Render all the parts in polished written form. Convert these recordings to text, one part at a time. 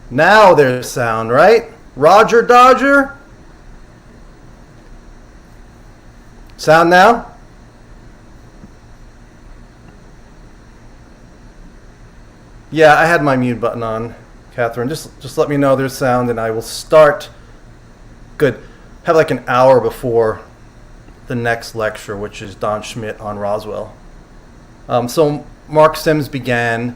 Now there's sound, right? Roger Dodger? Sound now? Yeah, I had my mute button on, Catherine. Just let me know there's sound and I will start. Good. Have like an hour before the next lecture, which is Don Schmitt on Roswell. So Mark Sims began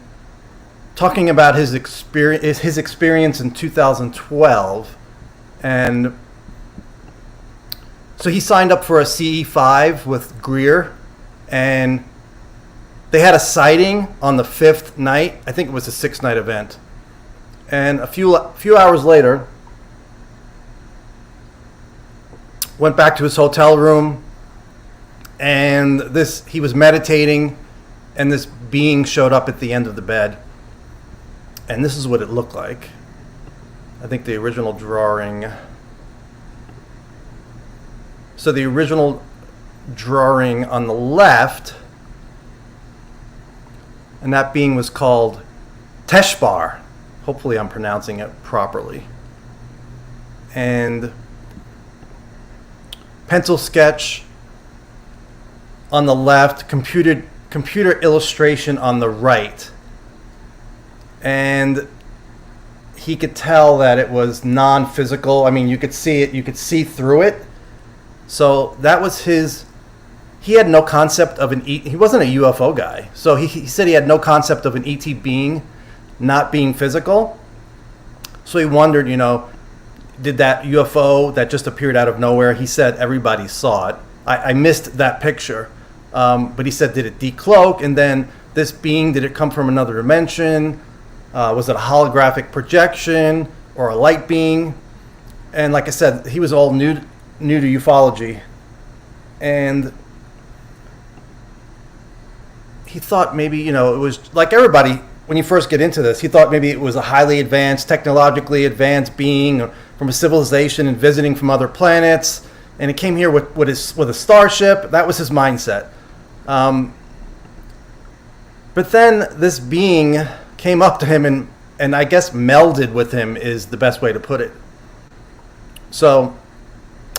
talking about his experience in 2012, and so he signed up for a CE5 with Greer, and they had a sighting on the 5th night. I think it was a 6-night event, and a few hours later, went back to his hotel room, and he was meditating, and this being showed up at the end of the bed. And this is what it looked like. I think the original drawing. So the original drawing on the left, and that being was called Teshbar. Hopefully I'm pronouncing it properly. And pencil sketch on the left, computer illustration on the right. And he could tell that it was non-physical. I mean, you could see it, you could see through it. So that was he had no concept of he wasn't a UFO guy. So he said he had no concept of an ET being not being physical. So he wondered, did that UFO that just appeared out of nowhere, he said everybody saw it. I missed that picture. But he said, did it decloak? And then this being, did it come from another dimension? Was it a holographic projection or a light being? And like I said, he was all new to ufology. And he thought maybe, it was like everybody, when you first get into this, he thought maybe it was a highly advanced, technologically advanced being from a civilization and visiting from other planets. And he came here with a starship. That was his mindset. But then this being came up to him and I guess melded with him is the best way to put it. So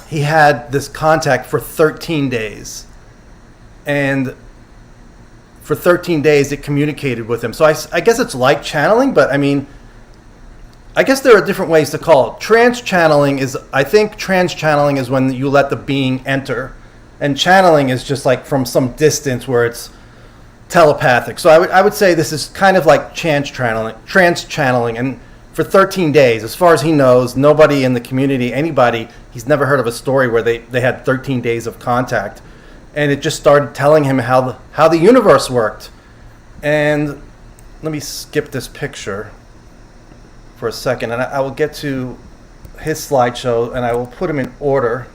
he had this contact for 13 days. And for 13 days it communicated with him. So I guess it's like channeling, but I mean, I guess there are different ways to call it. Trans-channeling is when you let the being enter. And channeling is just like from some distance where it's telepathic. So I would say this is kind of like trans-channeling. And for 13 days, as far as he knows, nobody in the community, he's never heard of a story where they had 13 days of contact. And it just started telling him how the universe worked. And let me skip this picture for a second, and I will get to his slideshow, and I will put them in order.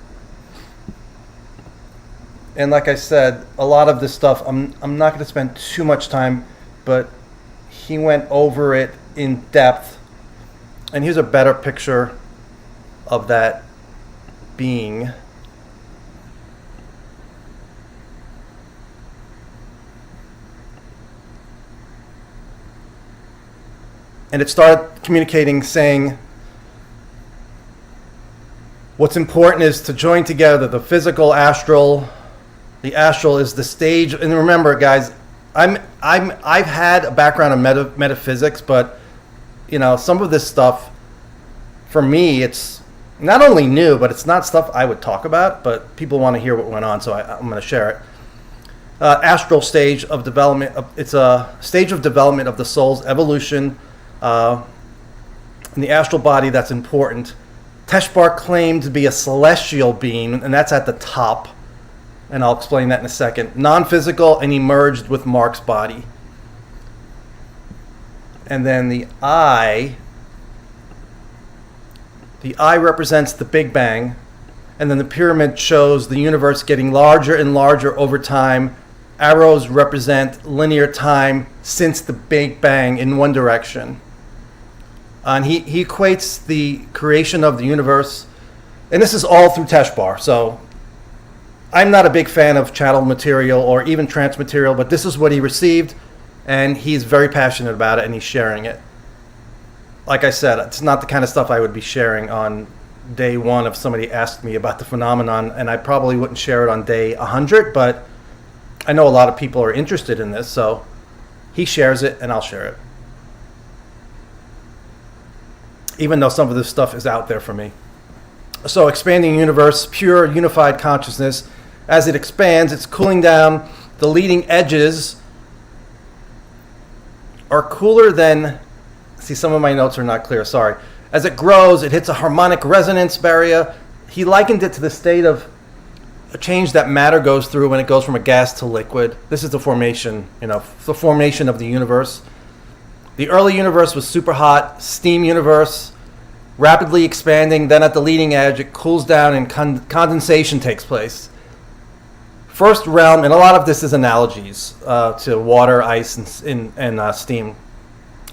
And like I said, a lot of this stuff, I'm not going to spend too much time, but he went over it in depth. And here's a better picture of that being. And it started communicating, saying, what's important is to join together the physical, astral. The astral is the stage. And remember, guys, I've had a background in metaphysics, but some of this stuff, for me, it's not only new, but it's not stuff I would talk about. But people want to hear what went on, so I'm going to share it. Astral stage of development. It's a stage of development of the soul's evolution. In the astral body, that's important. Teshbar claimed to be a celestial being, and that's at the top. And I'll explain that in a second. Non-physical, and he merged with Mark's body. And then the eye represents the Big Bang. And then the pyramid shows the universe getting larger and larger over time. Arrows represent linear time since the Big Bang in one direction. And he equates the creation of the universe, and this is all through Teshbar. So I'm not a big fan of channel material or even trance material, but this is what he received, and he's very passionate about it, and he's sharing it. like I said, it's not the kind of stuff I would be sharing on day one if somebody asked me about the phenomenon, and I probably wouldn't share it on day 100, but I know a lot of people are interested in this, so he shares it and I'll share it. Even though some of this stuff is out there for me. So expanding universe, pure unified consciousness. As it expands, it's cooling down. The leading edges are cooler than... See, some of my notes are not clear, sorry. As it grows, it hits a harmonic resonance barrier. He likened it to the state of a change that matter goes through when it goes from a gas to liquid. This is the formation, the formation of the universe. The early universe was super hot, steam universe, rapidly expanding. Then at the leading edge, it cools down and condensation takes place. First realm, and a lot of this is analogies to water, ice, and steam.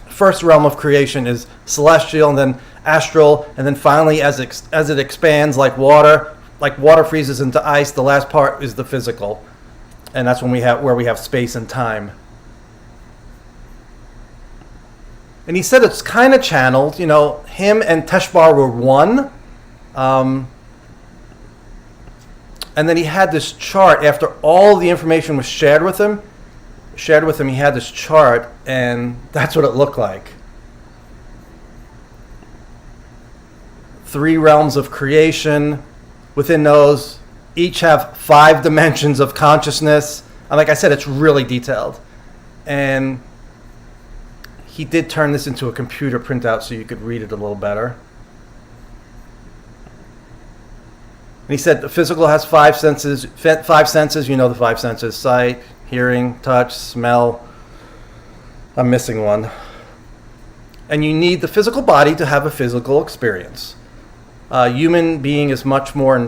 First realm of creation is celestial, and then astral, and then finally, as it expands like water freezes into ice, the last part is the physical, and that's where we have space and time. And he said it's kind of channeled. Him and Teshbar were one. And then he had this chart after all the information was shared with him. He had this chart, and that's what it looked like. 3 realms of creation. Within those, each have 5 dimensions of consciousness. And like I said, it's really detailed. And he did turn this into a computer printout so you could read it a little better. And he said the physical has 5 senses. 5 senses, the 5 senses: sight, hearing, touch, smell. I'm missing one. And you need the physical body to have a physical experience. Human being is much more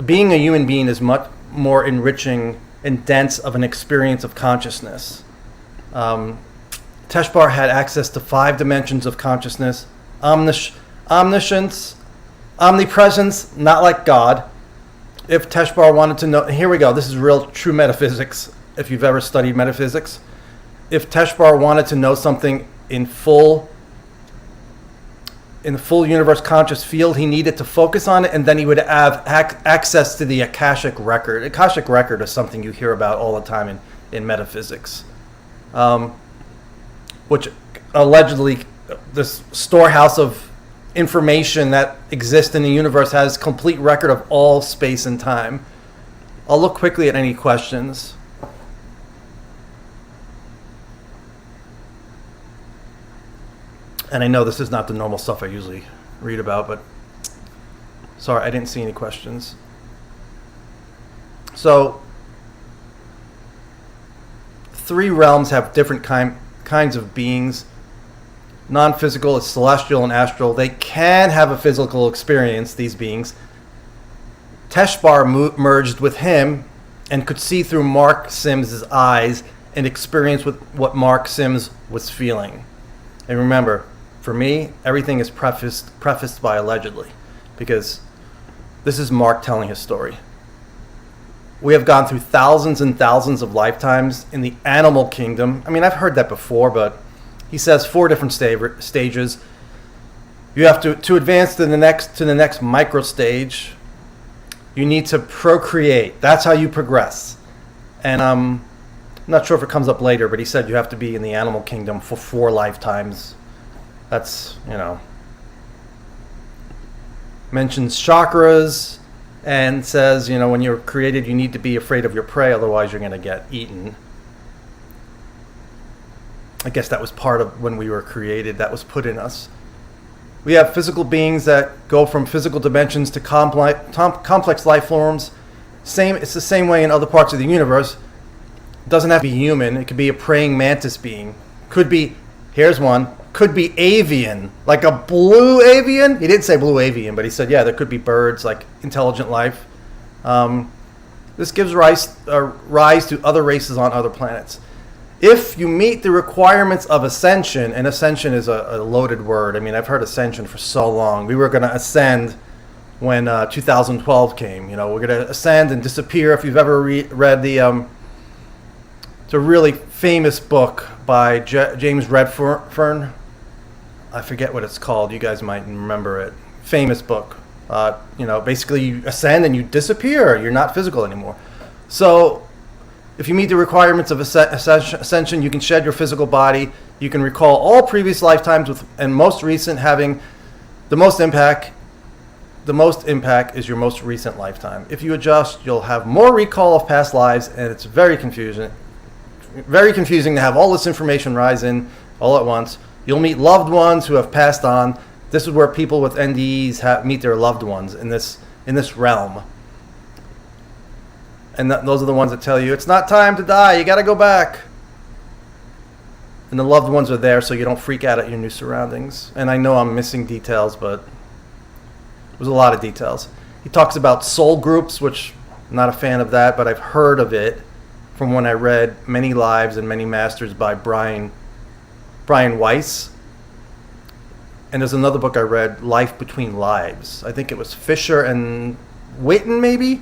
being a human being is much more enriching and dense of an experience of consciousness. Teshbar had access to 5 dimensions of consciousness: omniscience, omnipresence, not like God. If Teshbar wanted to know, here we go, this is real true metaphysics, if you've ever studied metaphysics. If Teshbar wanted to know something in the full universe conscious field, he needed to focus on it, and then he would have access to the Akashic record. Akashic record is something you hear about all the time in metaphysics. Which allegedly, this storehouse of information that exists in the universe has complete record of all space and time. I'll look quickly at any questions. And I know this is not the normal stuff I usually read about, but sorry, I didn't see any questions. So, 3 realms have different kinds of beings. Non-physical is celestial and astral. They can have a physical experience, these beings. Teshbar merged with him and could see through Mark Sims' eyes and experience with what Mark Sims was feeling. And remember, for me, everything is prefaced by allegedly, because this is Mark telling his story. We have gone through thousands and thousands of lifetimes in the animal kingdom. I mean, I've heard that before, but he says 4 different stages. You have to advance to the next micro stage. You need to procreate. That's how you progress. And I'm not sure if it comes up later, but he said you have to be in the animal kingdom for 4 lifetimes. That's, mentions chakras and says, when you're created, you need to be afraid of your prey, otherwise you're going to get eaten. I guess that was part of when we were created, that was put in us. We have physical beings that go from physical dimensions to complex life forms. It's the same way in other parts of the universe. It doesn't have to be human. It could be a praying mantis being. Could be, here's one, could be avian, like a blue avian. He didn't say blue avian, but he said, yeah, there could be birds, like intelligent life. This gives rise to other races on other planets. If you meet the requirements of ascension, and ascension is a loaded word. I mean, I've heard ascension for so long. We were going to ascend when 2012 came. We're going to ascend and disappear. If you've ever read it's a really famous book by James Redfern. I forget what it's called. You guys might remember it. Famous book. Basically you ascend and you disappear. You're not physical anymore. So if you meet the requirements of ascension, you can shed your physical body. You can recall all previous lifetimes, and most recent having the most impact. The most impact is your most recent lifetime. If you adjust, you'll have more recall of past lives, and it's very confusing. Very confusing to have all this information rise in all at once. You'll meet loved ones who have passed on. This is where people with NDEs meet their loved ones in this realm. And those are the ones that tell you, it's not time to die, you got to go back. And the loved ones are there so you don't freak out at your new surroundings. And I know I'm missing details, but there's a lot of details. He talks about soul groups, which I'm not a fan of that, but I've heard of it from when I read Many Lives and Many Masters by Brian Weiss. And there's another book I read, Life Between Lives. I think it was Fisher and Whitten, maybe?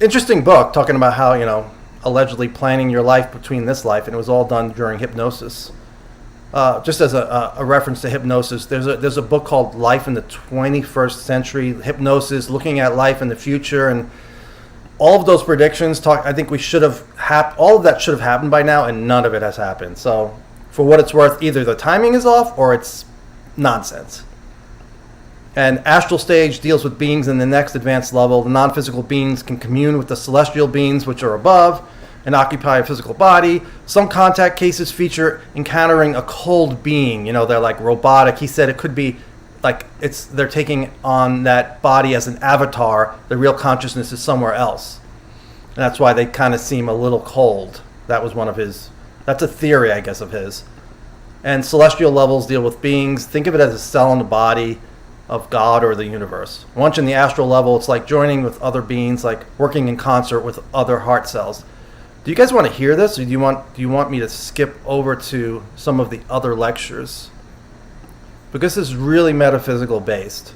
Interesting book, talking about how, allegedly planning your life between this life, and it was all done during hypnosis. Just as a reference to hypnosis, there's a book called Life in the 21st Century, Hypnosis, looking at life in the future, and all of those predictions I think we should have all of that should have happened by now, and none of it has happened. So for what it's worth, either the timing is off or it's nonsense. And Astral Stage deals with beings in the next advanced level. The non-physical beings can commune with the celestial beings which are above and occupy a physical body. Some contact cases feature encountering a cold being. They're like robotic. He said it could be like they're taking on that body as an avatar. The real consciousness is somewhere else. And that's why they kind of seem a little cold. That was that's a theory, I guess, of his. And celestial levels deal with beings. Think of it as a cell in the body of God or the universe. Once in the astral level, it's like joining with other beings, like working in concert with other heart cells. Do you guys want to hear this, or do you want me to skip over to some of the other lectures? Because this is really metaphysical based.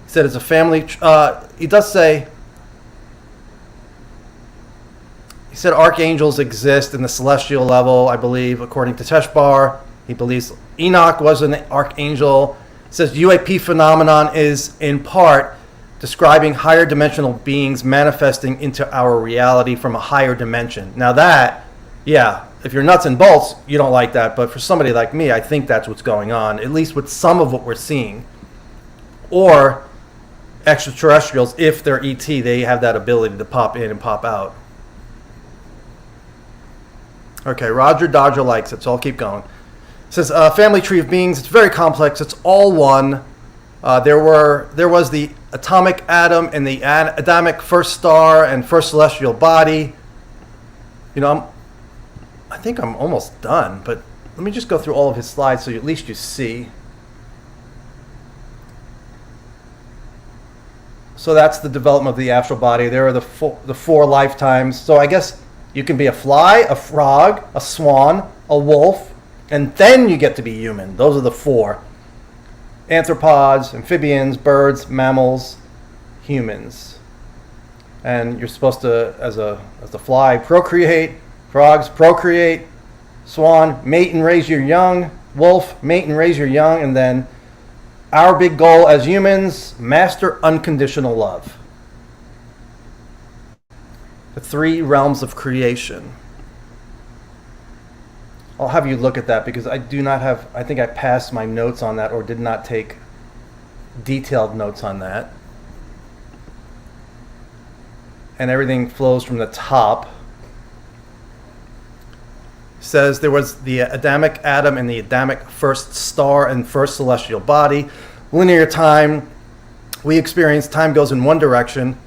He said it's a family. He does say. He said archangels exist in the celestial level, I believe, according to Teshbar. He believes Enoch was an archangel. It says UAP phenomenon is in part describing higher dimensional beings manifesting into our reality from a higher dimension. Now that, if you're nuts and bolts, you don't like that. But for somebody like me, I think that's what's going on, at least with some of what we're seeing. Or extraterrestrials, if they're ET, they have that ability to pop in and pop out. Okay, Roger Dodger likes it, so I'll keep going. It says, family tree of beings, it's very complex, it's all one. There was the atomic atom and the Adamic first star and first celestial body. I think I'm almost done, but let me just go through all of his slides so at least you see. So that's the development of the astral body. There are the four lifetimes. So I guess you can be a fly, a frog, a swan, a wolf, and then you get to be human. Those are the four. Arthropods, amphibians, birds, mammals, humans. And you're supposed to, as a fly, procreate. Frogs, procreate. Swan, mate and raise your young. Wolf, mate and raise your young. And then our big goal as humans, master unconditional love. The three realms of creation. I'll have you look at that because I think I passed my notes on that or did not take detailed notes on that. And everything flows from the top. It says there was the Adamic atom and the Adamic first star and first celestial body. Linear time, we experience time goes in one direction.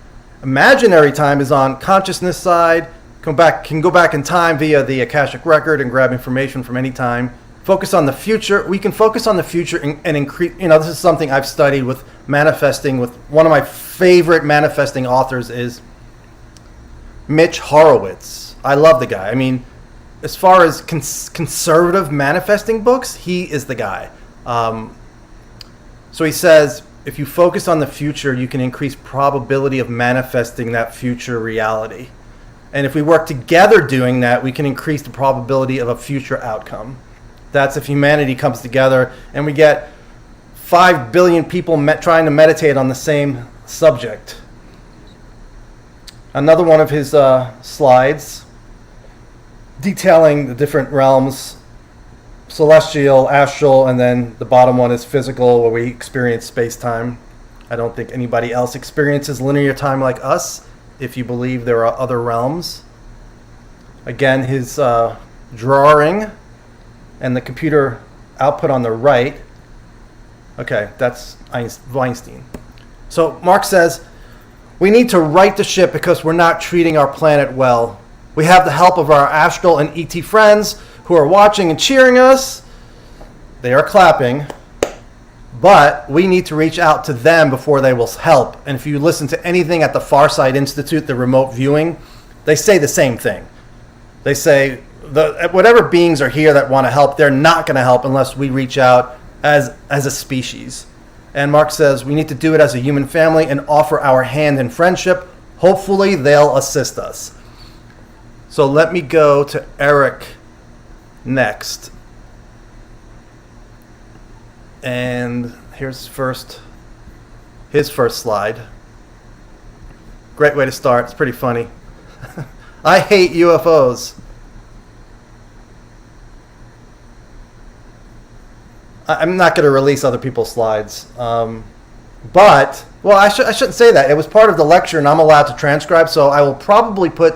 Imaginary time is on consciousness side. Can go back in time via the Akashic record and grab information from any time. Focus on the future. We can focus on the future and increase. This is something I've studied with manifesting. With one of my favorite manifesting authors is Mitch Horowitz. I love the guy. I mean, as far as conservative manifesting books, he is the guy. So he says, if you focus on the future, you can increase probability of manifesting that future reality. And if we work together doing that, we can increase the probability of a future outcome. That's if humanity comes together and we get 5 billion people trying to meditate on the same subject. Another one of his slides detailing the different realms: celestial, astral, and then the bottom one is physical, where we experience space-time. I don't think anybody else experiences linear time like us, if you believe there are other realms. Again, his drawing and the computer output on the right. Okay, that's Weinstein. So Marx says, we need to right the ship because we're not treating our planet well. We have the help of our astral and ET friends who are watching and cheering us. They are clapping. But we need to reach out to them before they will help. And if you listen to anything at the Farsight Institute, the remote viewing, they say the same thing. They say whatever beings are here that want to help, they're not going to help unless we reach out as a species. And Marx says we need to do it as a human family and offer our hand in friendship. Hopefully they'll assist us. So let me go to Eric next. And here's his first slide. Great way to start. It's pretty funny. I hate UFOs. I'm not going to release other people's slides. But, well, I shouldn't say that. It was part of the lecture, and I'm allowed to transcribe, so I will probably put,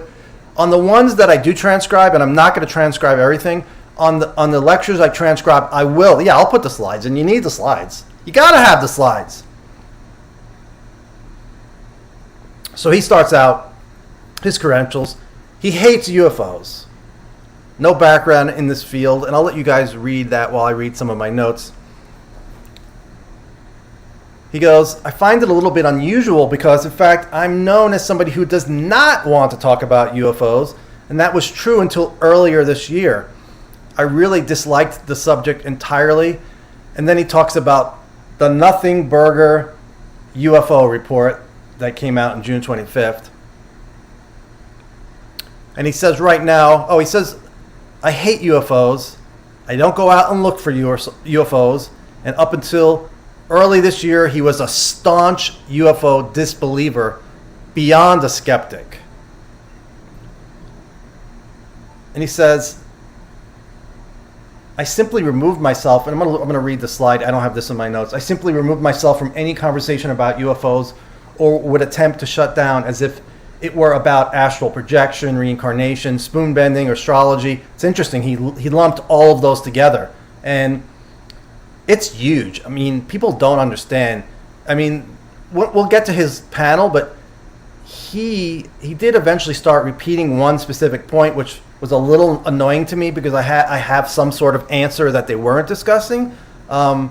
on the ones that I do transcribe, and I'm not going to transcribe everything, on the lectures I transcribe, I will. Yeah, I'll put the slides, and you need the slides. You got to have the slides. So he starts out, his credentials. He hates UFOs. No background in this field, and I'll let you guys read that while I read some of my notes. He goes, I find it a little bit unusual because, in fact, I'm known as somebody who does not want to talk about UFOs, and that was true until earlier this year. I really disliked the subject entirely, and then he talks about the Nothing Burger UFO report that came out on June 25th. And he says right now, I hate UFOs. I don't go out and look for UFOs. And up until early this year, he was a staunch UFO disbeliever, beyond a skeptic. And he says, I simply removed myself, and I'm going to read the slide. I don't have this in my notes. I simply removed myself from any conversation about UFOs or would attempt to shut down as if it were about astral projection, reincarnation, spoon bending, or astrology. It's interesting. He lumped all of those together. And it's huge. I mean, people don't understand. I mean, we'll get to his panel, but he did eventually start repeating one specific point, which was a little annoying to me because I have some sort of answer that they weren't discussing. But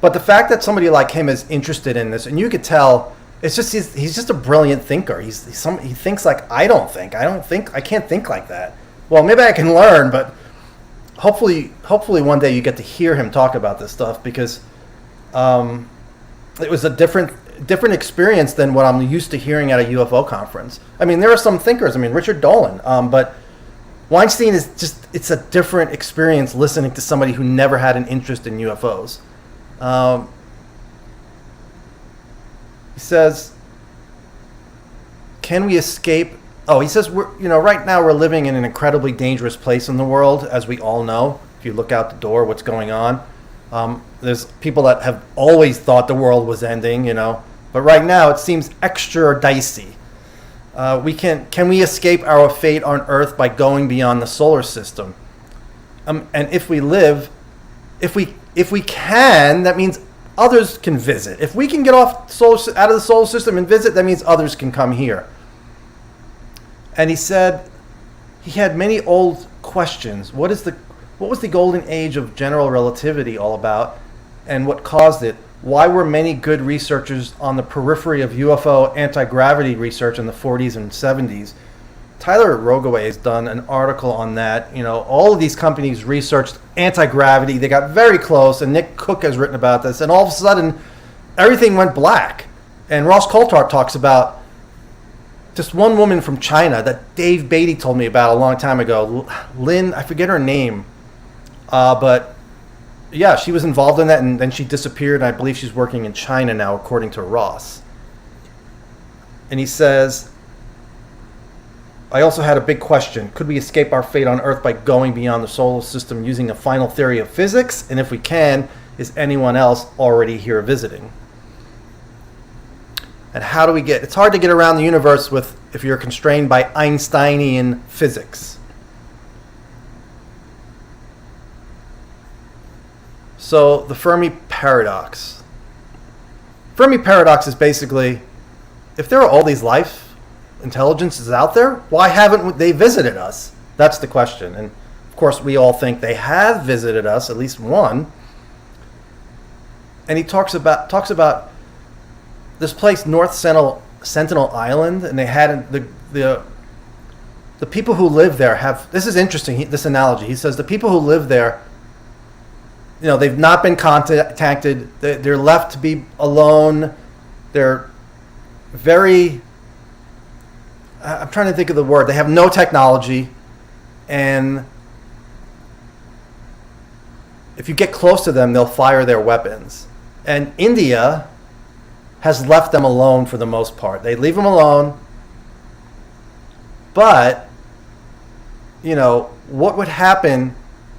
the fact that somebody like him is interested in this, and you could tell, it's just he's just a brilliant thinker. He thinks like I don't think. I can't think like that. Well, maybe I can learn, but hopefully one day you get to hear him talk about this stuff because it was a different experience than what I'm used to hearing at a UFO conference. I mean, there are some thinkers. I mean, Richard Dolan, but Weinstein is it's a different experience listening to somebody who never had an interest in UFOs. He says, can we escape? Oh, he says, right now we're living in an incredibly dangerous place in the world, as we all know. If you look out the door, what's going on? There's people that have always thought the world was ending, but right now it seems extra dicey. Can we escape our fate on Earth by going beyond the solar system? And if we can, that means others can visit. If we can get out of the solar system and visit, that means others can come here. And he said he had many old questions. What was the golden age of general relativity all about, and what caused it? Why were many good researchers on the periphery of UFO anti-gravity research in the 40s and 70s? Tyler Rogoway has done an article on that. All of these companies researched anti-gravity. They got very close, and Nick Cook has written about this, and all of a sudden, everything went black. And Ross Coulthard talks about just one woman from China that Dave Beatty told me about a long time ago. Lynn, I forget her name. But yeah, she was involved in that, and then she disappeared, and I believe she's working in China now, according to Ross. And he says, I also had a big question. Could we escape our fate on Earth by going beyond the solar system using a final theory of physics? And if we can, is anyone else already here visiting? And how do we get... It's hard to get around the universe if you're constrained by Einsteinian physics. So, the Fermi Paradox. Fermi Paradox is basically, if there are all these life intelligences out there, why haven't they visited us? That's the question. And, of course, we all think they have visited us, at least one. And he talks about this place, North Sentinel Island, and they had the people who live there have... This is interesting, this analogy. He says the people who live there, they've not been contacted. They're left to be alone. They're very... I'm trying to think of the word. They have no technology. And if you get close to them, they'll fire their weapons. And India has left them alone for the most part. They leave them alone. But, what would happen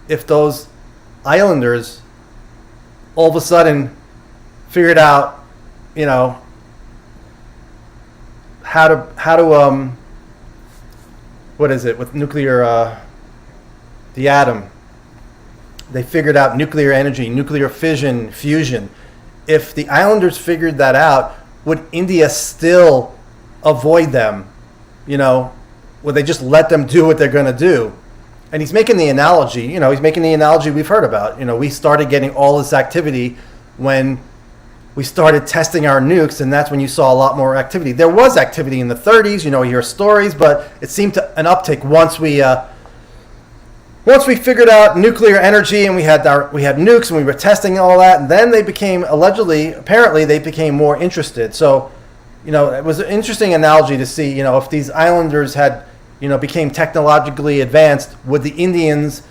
if those islanders all of a sudden figured out, how to what is it with nuclear, the atom? They figured out nuclear energy, nuclear fission, fusion. If the islanders figured that out, would India still avoid them? Would they just let them do what they're going to do? And he's making the analogy, we've heard about. We started getting all this activity when we started testing our nukes, and that's when you saw a lot more activity. There was activity in the 30s, you hear stories, but it seemed an uptick once we figured out nuclear energy, and we had nukes, and we were testing all that, and then they became apparently they became more interested. So, it was an interesting analogy to see, if these islanders had, became technologically advanced, would India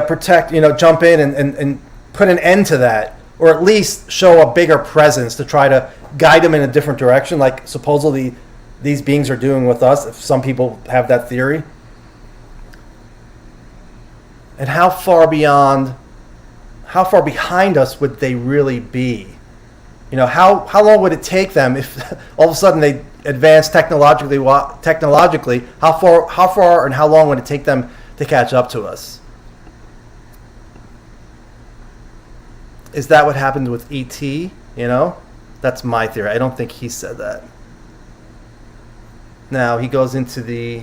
protect, jump in and put an end to that, or at least show a bigger presence to try to guide them in a different direction, like supposedly these beings are doing with us, if some people have that theory. And how far behind us would they really be? How long would it take them if all of a sudden they advance technologically? How far and how long would it take them to catch up to us? Is that what happened with E.T.? That's my theory. I don't think he said that. Now he goes into the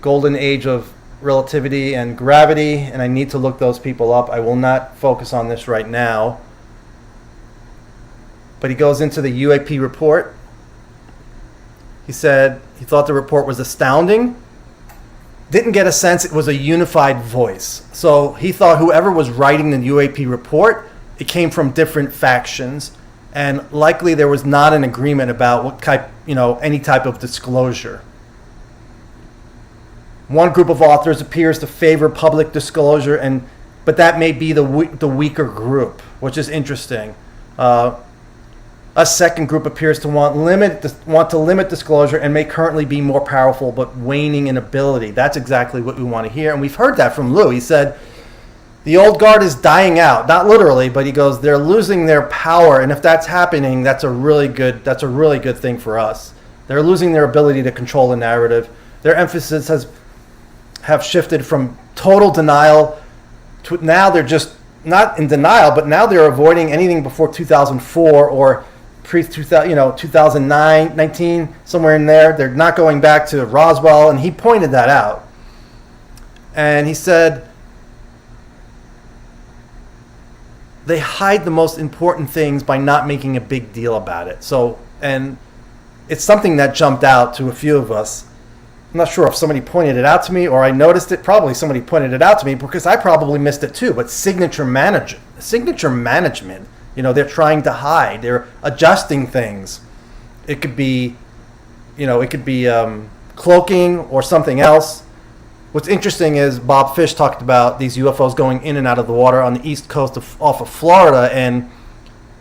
golden age of relativity and gravity, and I need to look those people up. I will not focus on this right now. But he goes into the UAP report. He said he thought the report was astounding. Didn't get a sense it was a unified voice. So he thought whoever was writing the UAP report, it came from different factions, and likely there was not an agreement about what type, any type of disclosure. One group of authors appears to favor public disclosure, but that may be the weaker group, which is interesting. A second group appears to want to limit disclosure and may currently be more powerful, but waning in ability. That's exactly what we want to hear, and we've heard that from Lue. He said the old guard is dying out, not literally, but he goes, they're losing their power, and if that's happening, that's a really good thing for us. They're losing their ability to control the narrative. Their emphasis have shifted from total denial to now they're just not in denial, but now they're avoiding anything before 2004 or pre-2000, 2009, 19, somewhere in there. They're not going back to Roswell, and he pointed that out. And he said they hide the most important things by not making a big deal about it. So, and it's something that jumped out to a few of us. I'm not sure if somebody pointed it out to me or I noticed it. Probably somebody pointed it out to me because I probably missed it too. But signature management, they're trying to hide. They're adjusting things. It could be, cloaking or something else. what's interesting is Bob Fish talked about these UFOs going in and out of the water on the east coast off of Florida, and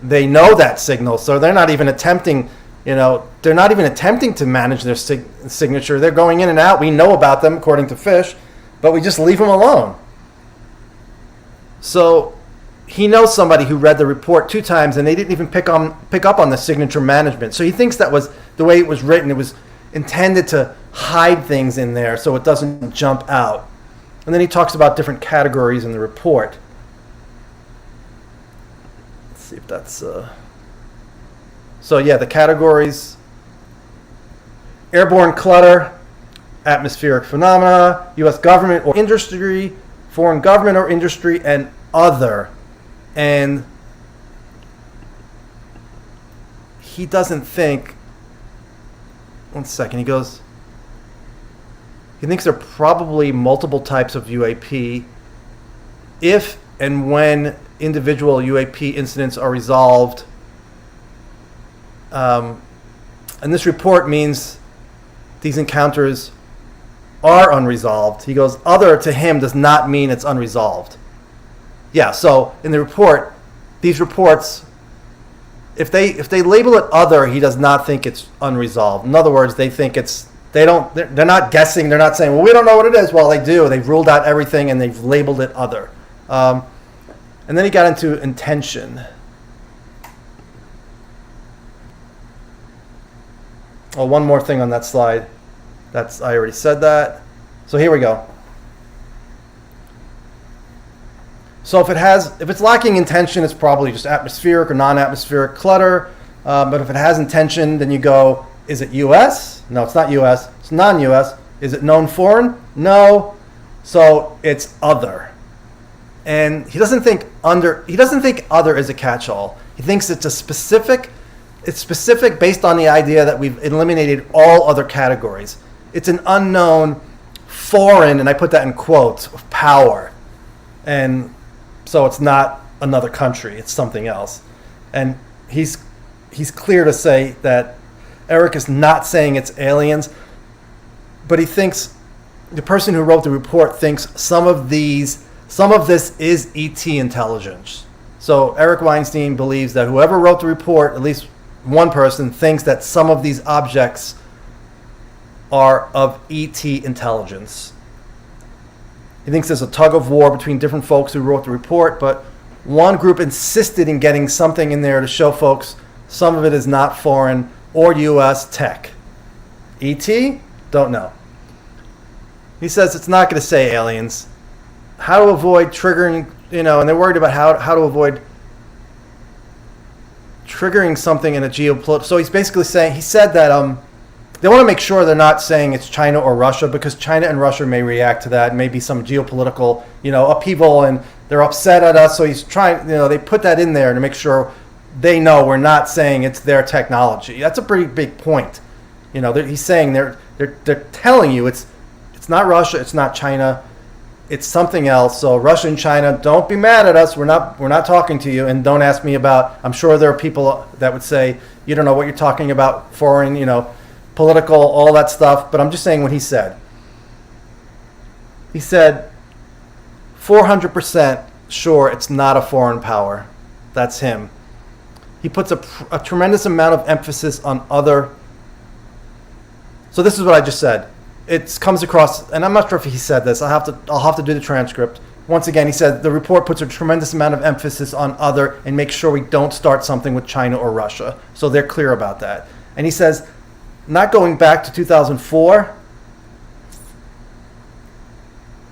they know that signal, so they're not even attempting, to manage their signature. They're going in and out. We know about them, according to Fish, but we just leave them alone. So he knows somebody who read the report 2 times, and they didn't even pick up on the signature management. So he thinks that was the way it was written. It was intended to hide things in there so it doesn't jump out. And then he talks about different categories in the report. Let's see if that's... So yeah, the categories: airborne clutter, atmospheric phenomena, U.S. government or industry, foreign government or industry, and other. And he doesn't think... One second, he goes... He thinks there are probably multiple types of UAP if and when individual UAP incidents are resolved. And this report means these encounters are unresolved. He goes, other to him does not mean it's unresolved. Yeah, so in the report, these reports, if they label it other, he does not think it's unresolved. In other words, they think they're not guessing, they're not saying, well, we don't know what it is. Well, they do. They've ruled out everything and they've labeled it other. And then he got into intention. Oh, one more thing on that slide. I already said that. So here we go. So if it's lacking intention, it's probably just atmospheric or non-atmospheric clutter. But if it has intention, then you go, is it U.S.? No, it's not U.S. It's non-U.S. Is it known foreign? No. So it's other. And he doesn't think other is a catch-all. He thinks it's specific based on the idea that we've eliminated all other categories. It's an unknown foreign, and I put that in quotes, of power. And so it's not another country, it's something else. And he's clear to say that Eric is not saying it's aliens, but he thinks, the person who wrote the report thinks some of this is ET intelligence. So Eric Weinstein believes that whoever wrote the report, at least one person, thinks that some of these objects are of ET intelligence. He thinks there's a tug of war between different folks who wrote the report, but one group insisted in getting something in there to show folks some of it is not foreign or U.S. tech. ET? Don't know. He says it's not going to say aliens. How to avoid triggering, and they're worried about how to avoid triggering something in a geopolitical... So he's basically saying, he said that they want to make sure they're not saying it's China or Russia, because China and Russia may react to that, maybe some geopolitical, upheaval, and they're upset at us. So he's trying, they put that in there to make sure they know we're not saying it's their technology. That's a pretty big point. He's saying they're telling you it's not Russia, it's not China, it's something else. So Russia and China, don't be mad at us. We're not talking to you, and don't ask me about... I'm sure there are people that would say, you don't know what you're talking about, foreign, political, all that stuff. But I'm just saying what he said. He said 400% sure it's not a foreign power. That's him. He puts a tremendous amount of emphasis on other. So this is what I just said. It comes across, and I'm not sure if he said this. I'll have to do the transcript. Once again, he said the report puts a tremendous amount of emphasis on other and makes sure we don't start something with China or Russia. So they're clear about that. And he says, not going back to 2004.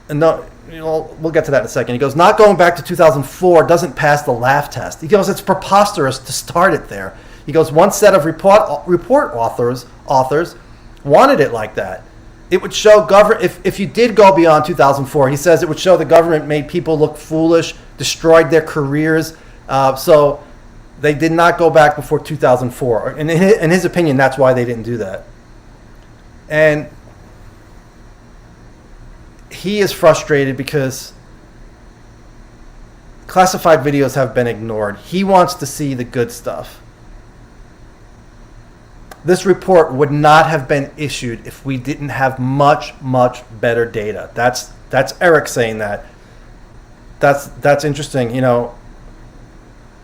And no, we'll get to that in a second. He goes, not going back to 2004 doesn't pass the laugh test. He goes, it's preposterous to start it there. He goes, one set of report authors wanted it like that. It would show if you did go beyond 2004, he says it would show the government made people look foolish, destroyed their careers. So they did not go back before 2004. And in his opinion, that's why they didn't do that. And he is frustrated because classified videos have been ignored. He wants to see the good stuff. This report would not have been issued if we didn't have much, much better data. That's Eric saying that. That's interesting. You know,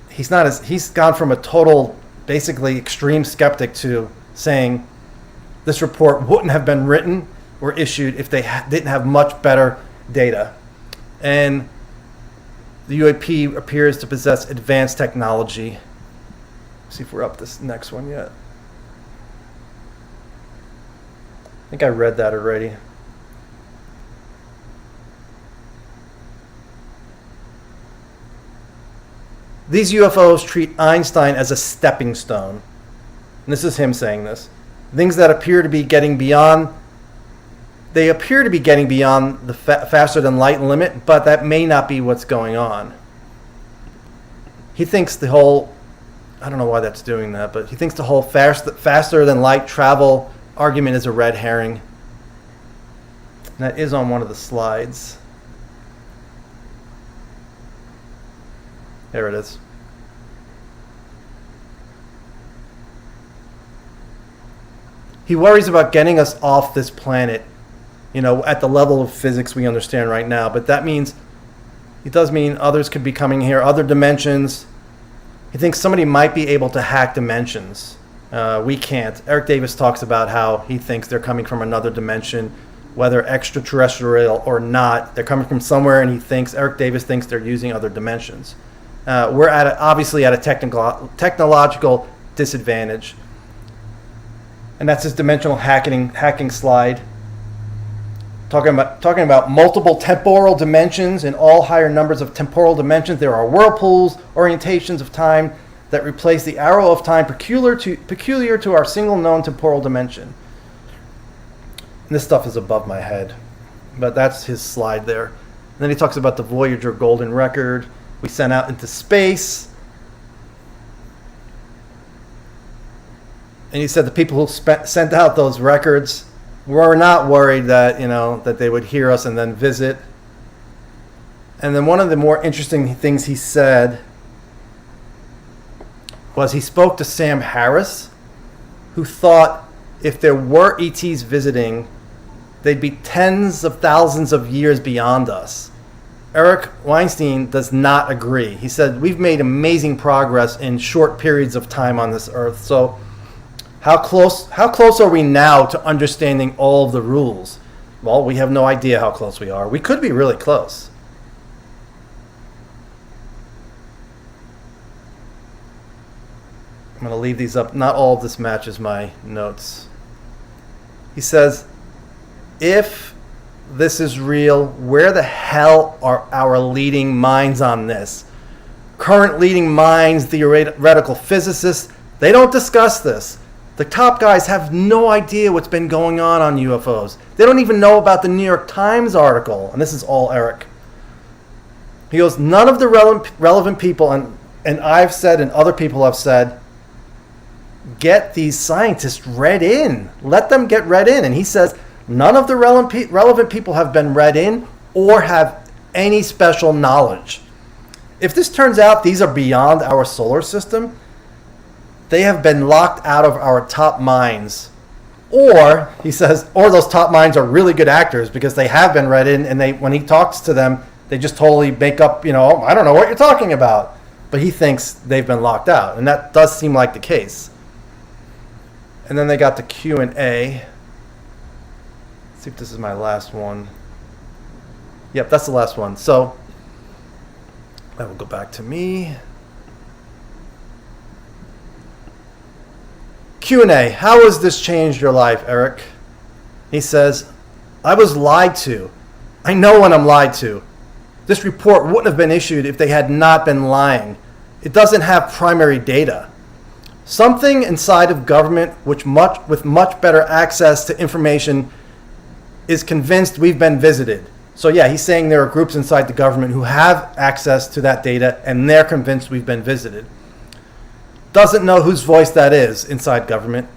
he's gone from a total, basically extreme skeptic to saying this report wouldn't have been written or issued if they didn't have much better data. And the UAP appears to possess advanced technology. Let's see if we're up this next one yet. I think I read that already. These UFOs treat Einstein as a stepping stone. And this is him saying this. Things that appear to be getting beyond the faster than light limit, but that may not be what's going on. He thinks the whole, I don't know why that's doing that, but he thinks the whole faster than light travel argument is a red herring. And that is on one of the slides. There it is. He worries about getting us off this planet, you know, at the level of physics we understand right now. But that means, it does mean others could be coming here, other dimensions. He thinks somebody might be able to hack dimensions. We can't. Eric Davis talks about how he thinks they're coming from another dimension, whether extraterrestrial or not. They're coming from somewhere, and Eric Davis thinks they're using other dimensions. We're obviously at a technological disadvantage. And that's his dimensional hacking slide. Talking about multiple temporal dimensions. In all higher numbers of temporal dimensions, there are whirlpools, orientations of time that replace the arrow of time peculiar to our single known temporal dimension. And this stuff is above my head, but that's his slide there. And then he talks about the Voyager golden record we sent out into space. And he said the people who sent out those records were not worried that, you know, that they would hear us and then visit. And then one of the more interesting things he said was he spoke to Sam Harris, who thought if there were ETs visiting, they'd be tens of thousands of years beyond us. Eric Weinstein does not agree. He said, we've made amazing progress in short periods of time on this earth. So how close are we now to understanding all of the rules? Well, we have no idea how close we are. We could be really close. I'm going to leave these up. Not all of this matches my notes. He says, if this is real, where the hell are our leading minds on this? Current leading minds, theoretical physicists, they don't discuss this. The top guys have no idea what's been going on UFOs. They don't even know about the New York Times article. And this is all Eric. He goes, none of the relevant people, and I've said and other people have said, get these scientists read in. Let them get read in. And he says, none of the relevant people have been read in or have any special knowledge. If this turns out these are beyond our solar system, they have been locked out of our top minds. Or, he says, or those top minds are really good actors because they have been read in, and when he talks to them, they just totally make up, you know, I don't know what you're talking about. But he thinks they've been locked out, and that does seem like the case. And then they got the Q&A. Let's see if this is my last one. Yep, that's the last one. So, I will go back to me. Q&A. How has this changed your life, Eric? He says, I was lied to. I know when I'm lied to. This report wouldn't have been issued if they had not been lying. It doesn't have primary data. Something inside of government with much better access to information is convinced we've been visited. So yeah, he's saying there are groups inside the government who have access to that data and they're convinced we've been visited. Doesn't know whose voice that is inside government.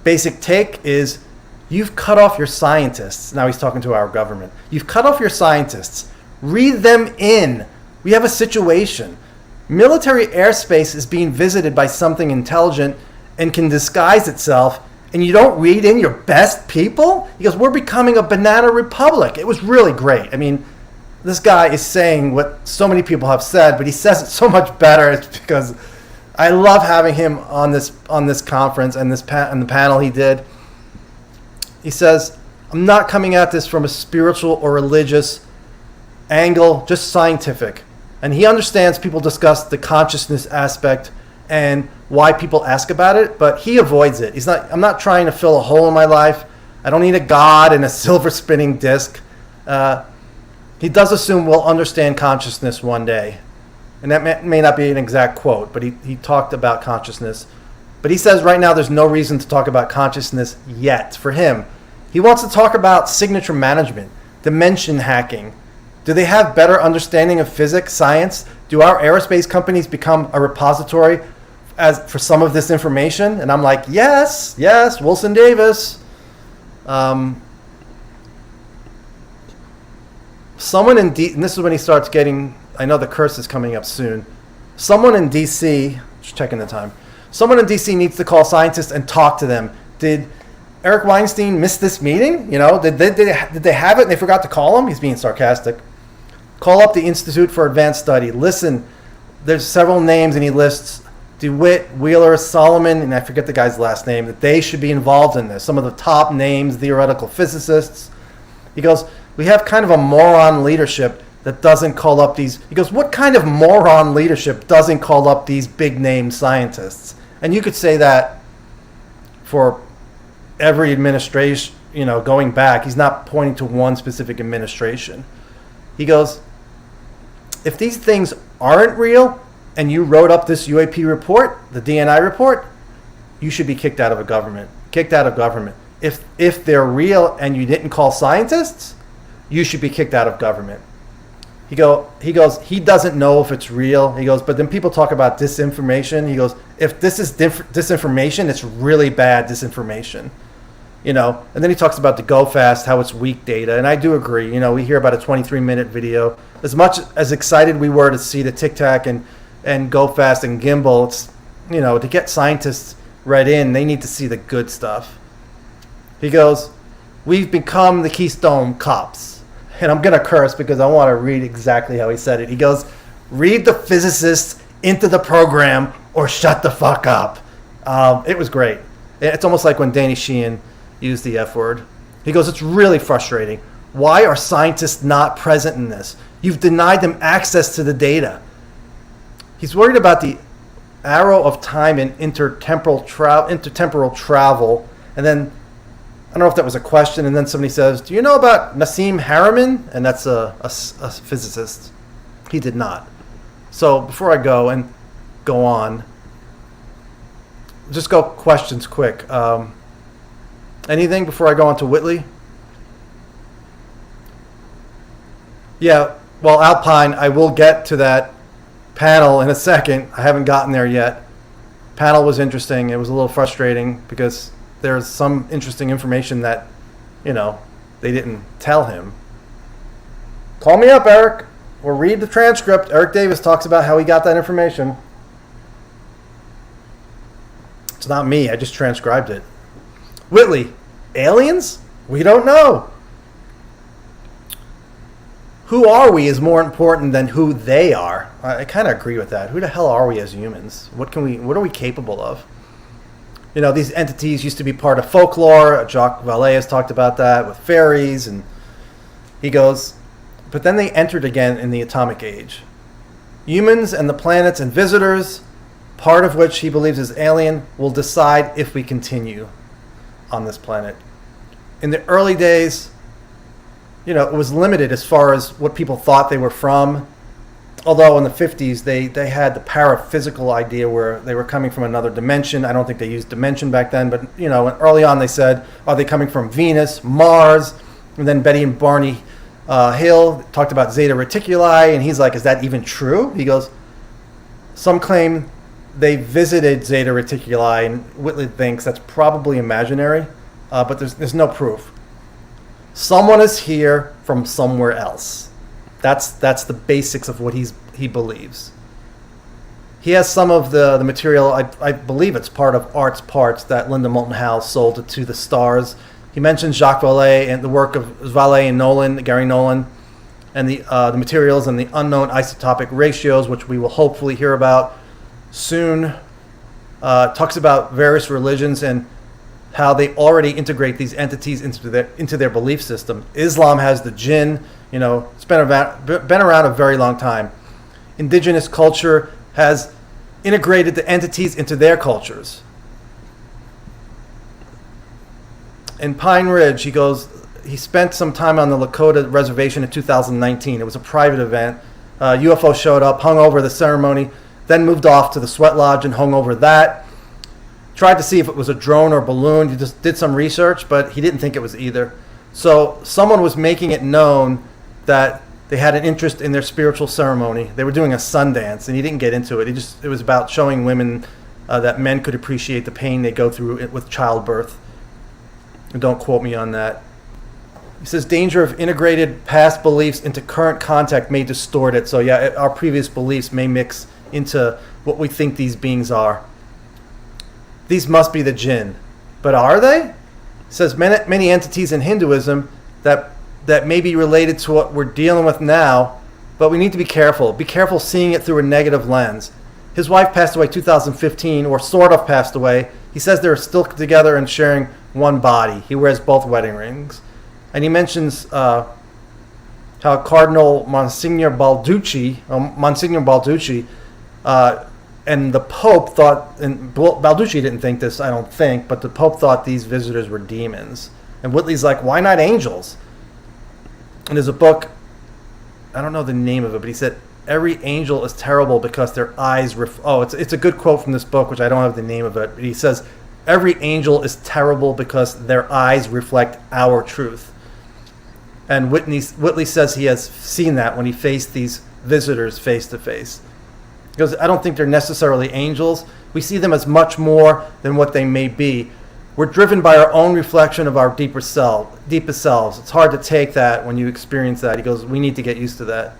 Basic take is you've cut off your scientists. Now he's talking to our government. You've cut off your scientists. Read them in. We have a situation. Military airspace is being visited by something intelligent, and can disguise itself, and you don't read in your best people? He goes, we're becoming a banana republic. It was really great. I mean, this guy is saying what so many people have said, but he says it so much better. It's because I love having him on this conference and and the panel he did. He says, I'm not coming at this from a spiritual or religious angle, just scientific. And he understands people discuss the consciousness aspect and why people ask about it, but he avoids it. I'm not trying to fill a hole in my life. I don't need a god and a silver spinning disc. He does assume we'll understand consciousness one day. And that may not be an exact quote, but he talked about consciousness. But he says right now there's no reason to talk about consciousness yet for him. He wants to talk about signature management, dimension hacking. Do they have better understanding of physics, science? Do our aerospace companies become a repository for some of this information? And I'm like, yes, Wilson Davis. Someone in and this is when he starts getting, I know the curse is coming up soon. Someone in DC, just checking the time. Someone in DC needs to call scientists and talk to them. Did Eric Weinstein miss this meeting? Did they have it and they forgot to call him? He's being sarcastic. Call up the Institute for Advanced Study. Listen, there's several names and he lists DeWitt, Wheeler, Solomon, and I forget the guy's last name, that they should be involved in this. Some of the top names, theoretical physicists. He goes, we have kind of a moron leadership that doesn't call up these. He goes, what kind of moron leadership doesn't call up these big name scientists? And you could say that for every administration, going back. He's not pointing to one specific administration. He goes, if these things aren't real and you wrote up this UAP report, the DNI report, you should be kicked out of government. If they're real and you didn't call scientists, you should be kicked out of government. He goes, he doesn't know if it's real. He goes, but then people talk about disinformation. He goes, if this is disinformation, it's really bad disinformation. And then he talks about the Go Fast, how it's weak data. And I do agree. We hear about a 23-minute video. As much as excited we were to see the Tic Tac and Go Fast and Gimbal, it's, to get scientists read in, they need to see the good stuff. He goes, we've become the Keystone Cops. And I'm going to curse because I want to read exactly how he said it. He goes, read the physicists into the program or shut the fuck up. It was great. It's almost like when Danny Sheehan used the F word. He goes, it's really frustrating. Why are scientists not present in this? You've denied them access to the data. He's worried about the arrow of time and intertemporal travel. And then, I don't know if that was a question, and then somebody says, do you know about Nassim Haramein? And that's a physicist. He did not. So before I go on, just go questions quick. Anything before I go on to Whitley? Yeah, well, Alpine, I will get to that panel in a second. I haven't gotten there yet. Panel was interesting. It was a little frustrating because there's some interesting information that, they didn't tell him. Call me up, Eric, or read the transcript. Eric Davis talks about how he got that information. It's not me. I just transcribed it. Whitley, aliens? We don't know. Who are we is more important than who they are. I kind of agree with that. Who the hell are we as humans? What are we capable of? These entities used to be part of folklore. Jacques Vallée has talked about that with fairies. And he goes, but then they entered again in the atomic age. Humans and the planets and visitors, part of which he believes is alien, will decide if we continue on this planet. In the early days, it was limited as far as what people thought they were from. Although in the 50s, they had the paraphysical idea where they were coming from another dimension. I don't think they used dimension back then, but, early on they said, are they coming from Venus, Mars? And then Betty and Barney Hill talked about Zeta Reticuli, and he's like, is that even true? He goes, some claim they visited Zeta Reticuli, and Whitley thinks that's probably imaginary, but there's no proof. Someone is here from somewhere else. That's the basics of what he believes. He has some of the material, I believe it's part of Art's Parts that Linda Moulton Howe sold it to the stars. He mentions Jacques Vallée and the work of Vallée and Nolan, Gary Nolan, and the materials and the unknown isotopic ratios, which we will hopefully hear about soon. Talks about various religions and how they already integrate these entities into their belief system. Islam has the jinn, it's been around a very long time. Indigenous culture has integrated the entities into their cultures. In Pine Ridge, he spent some time on the Lakota reservation in 2019. It was a private event. UFO showed up, hung over the ceremony, then moved off to the sweat lodge and hung over that. Tried to see if it was a drone or balloon. He just did some research, but he didn't think it was either. So someone was making it known that they had an interest in their spiritual ceremony. They were doing a sun dance, and he didn't get into it. It was about showing women that men could appreciate the pain they go through with childbirth. And don't quote me on that. He says danger of integrated past beliefs into current contact may distort it. So yeah, our previous beliefs may mix into what we think these beings are. These must be the jinn. But are they? He says many entities in Hinduism that may be related to what we're dealing with now, but we need to be careful. Be careful seeing it through a negative lens. His wife passed away 2015, or sort of passed away. He says they're still together and sharing one body. He wears both wedding rings. And he mentions how Cardinal Monsignor Balducci, and the Pope thought, and Balducci didn't think this, I don't think, but the Pope thought these visitors were demons. And Whitley's like, why not angels? And there's a book, I don't know the name of it, but he said, every angel is terrible because their eyes... it's a good quote from this book, which I don't have the name of it. But he says, every angel is terrible because their eyes reflect our truth. And Whitley says he has seen that when he faced these visitors face to face. He goes, I don't think they're necessarily angels. We see them as much more than what they may be. We're driven by our own reflection of our deepest selves. It's hard to take that when you experience that. He goes, we need to get used to that.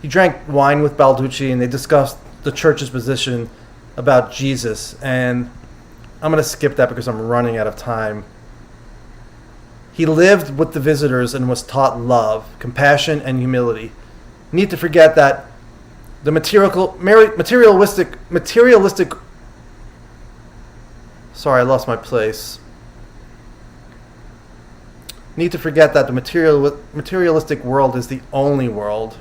He drank wine with Balducci, and they discussed the church's position about Jesus. And I'm going to skip that because I'm running out of time. He lived with the visitors and was taught love, compassion, and humility. You need to forget that the materialistic. Sorry, I lost my place. You need to forget that the materialistic world is the only world.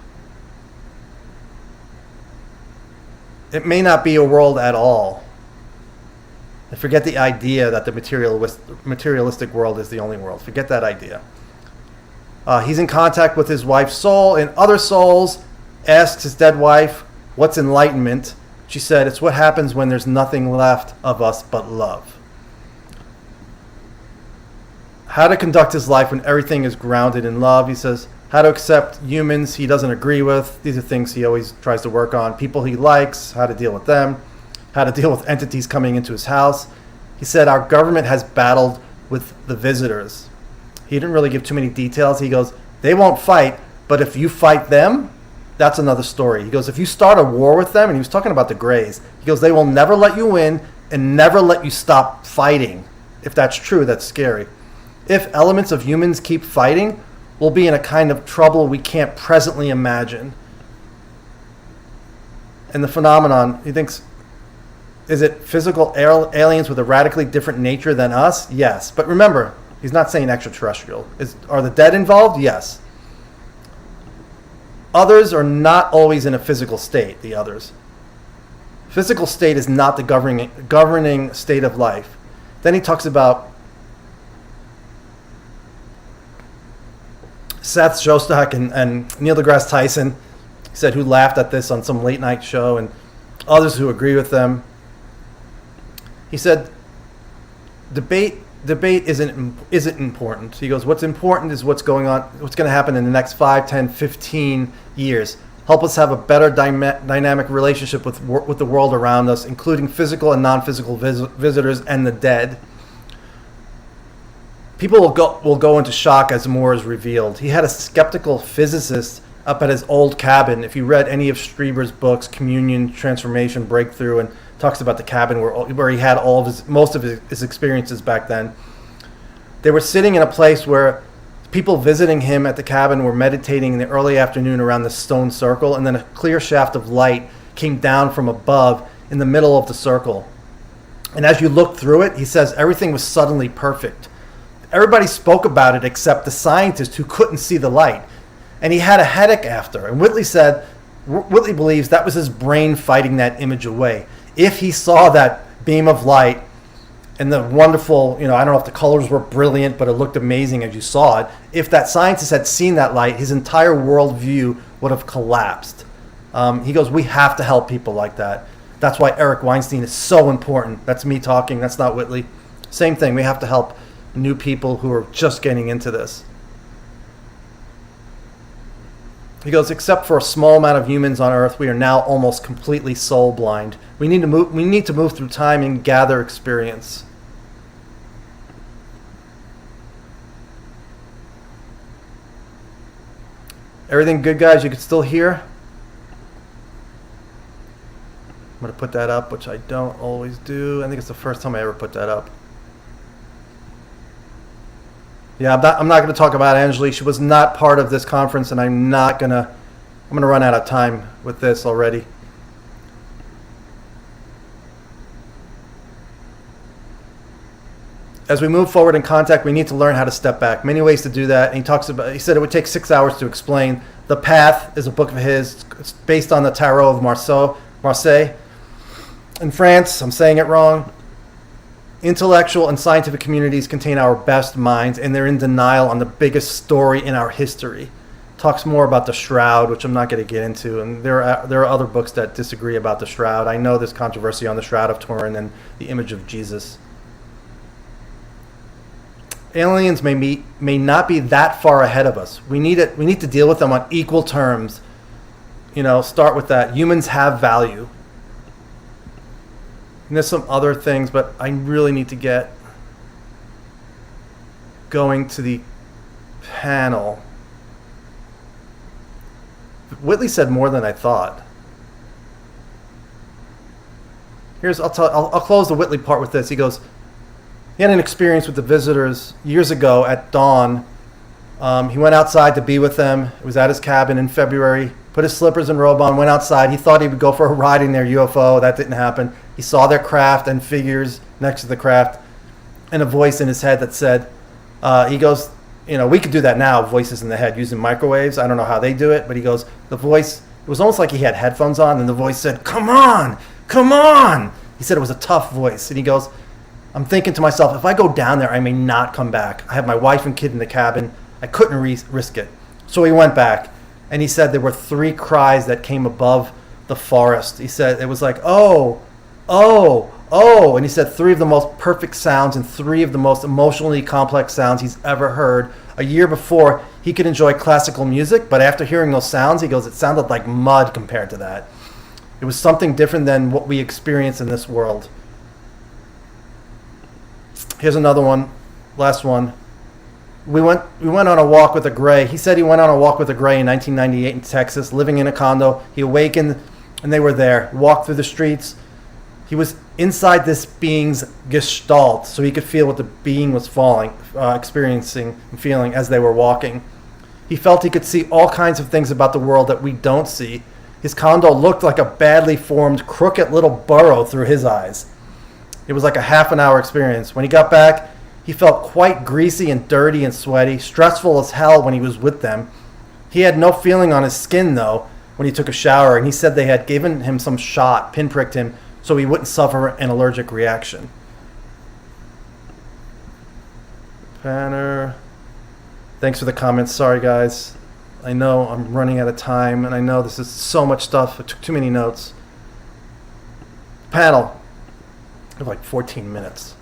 It may not be a world at all. And forget the idea that the materialistic world is the only world. Forget that idea. He's in contact with his wife's soul, and other souls asked his dead wife, what's enlightenment? She said, it's what happens when there's nothing left of us but love. How to conduct his life when everything is grounded in love. He says, how to accept humans he doesn't agree with. These are things he always tries to work on. People he likes, how to deal with them. How to deal with entities coming into his house. He said, our government has battled with the visitors. He didn't really give too many details. He goes, they won't fight, but if you fight them, that's another story. He goes, if you start a war with them, and he was talking about the Greys, he goes, they will never let you win and never let you stop fighting. If that's true, that's scary. If elements of humans keep fighting, we'll be in a kind of trouble we can't presently imagine. And the phenomenon, he thinks, is it physical aliens with a radically different nature than us? Yes. But remember, he's not saying extraterrestrial. Are the dead involved? Yes. Others are not always in a physical state, the others. Physical state is not the governing state of life. Then he talks about Seth Shostak and Neil deGrasse Tyson, he said, who laughed at this on some late night show, and others who agree with them. He said, debate isn't important. He goes, what's important is what's going to happen in the next 5, 10, 15 years. Help us have a better dynamic relationship with the world around us, including physical and non-physical visitors and the dead. People will go into shock as more is revealed. He had a skeptical physicist up at his old cabin. If you read any of Strieber's books, Communion, Transformation, Breakthrough, and talks about the cabin where he had most of his experiences back then, they were sitting in a place where people visiting him at the cabin were meditating in the early afternoon around the stone circle, and then a clear shaft of light came down from above in the middle of the circle. And as you looked through it, he says everything was suddenly perfect. Everybody spoke about it except the scientist who couldn't see the light. And he had a headache after. And Whitley believes that was his brain fighting that image away. If he saw that beam of light and the wonderful, I don't know if the colors were brilliant, but it looked amazing as you saw it. If that scientist had seen that light, his entire worldview would have collapsed. He goes, we have to help people like that. That's why Eric Weinstein is so important. That's me talking. That's not Whitley. Same thing. We have to help new people who are just getting into this. He goes, except for a small amount of humans on Earth, we are now almost completely soul blind. We need to move through time and gather experience. Everything good, guys? You can still hear? I'm going to put that up, which I don't always do. I think it's the first time I ever put that up. Yeah, I'm not going to talk about Angeli. She was not part of this conference, and I'm going to run out of time with this already. As we move forward in contact, we need to learn how to step back. Many ways to do that. And he said it would take 6 hours to explain. The Path is a book of his. It's based on the Tarot of Marseille. In France, I'm saying it wrong. Intellectual and scientific communities contain our best minds, and they're in denial on the biggest story in our history. Talks more about the Shroud, which I'm not going to get into, and there are other books that disagree about the Shroud. I know there's controversy on the Shroud of Turin and the image of Jesus. Aliens may not be that far ahead of us. We need to deal with them on equal terms. Start with that. Humans have value. And there's some other things, but I really need to get going to the panel. Whitley said more than I thought. I'll close the Whitley part with this. He goes, he had an experience with the visitors years ago at dawn. He went outside to be with them. It was at his cabin in February. Put his slippers and robe on, went outside. He thought he would go for a ride in their UFO. That didn't happen. He saw their craft and figures next to the craft and a voice in his head that said, he goes, we could do that now, voices in the head, using microwaves. I don't know how they do it, but he goes, the voice, it was almost like he had headphones on, and the voice said, come on, come on. He said it was a tough voice. And he goes, I'm thinking to myself, if I go down there, I may not come back. I have my wife and kid in the cabin. I couldn't risk it. So he went back. And he said there were 3 cries that came above the forest. He said it was like, oh, oh, oh. And he said 3 of the most perfect sounds and 3 of the most emotionally complex sounds he's ever heard. A year before, he could enjoy classical music, but after hearing those sounds, he goes, it sounded like mud compared to that. It was something different than what we experience in this world. Here's another one, last one. We went on a walk with a gray. He said he went on a walk with a gray in 1998 in Texas, living in a condo. He awakened, and they were there. Walked through the streets. He was inside this being's gestalt, so he could feel what the being was experiencing and feeling as they were walking. He felt he could see all kinds of things about the world that we don't see. His condo looked like a badly formed, crooked little burrow through his eyes. It was like a half an hour experience. When he got back, he felt quite greasy and dirty and sweaty, stressful as hell when he was with them. He had no feeling on his skin, though, when he took a shower, and he said they had given him some shot, pinpricked him, so he wouldn't suffer an allergic reaction. Banner. Thanks for the comments. Sorry, guys. I know I'm running out of time, and I know this is so much stuff. I took too many notes. Panel. I have like 14 minutes.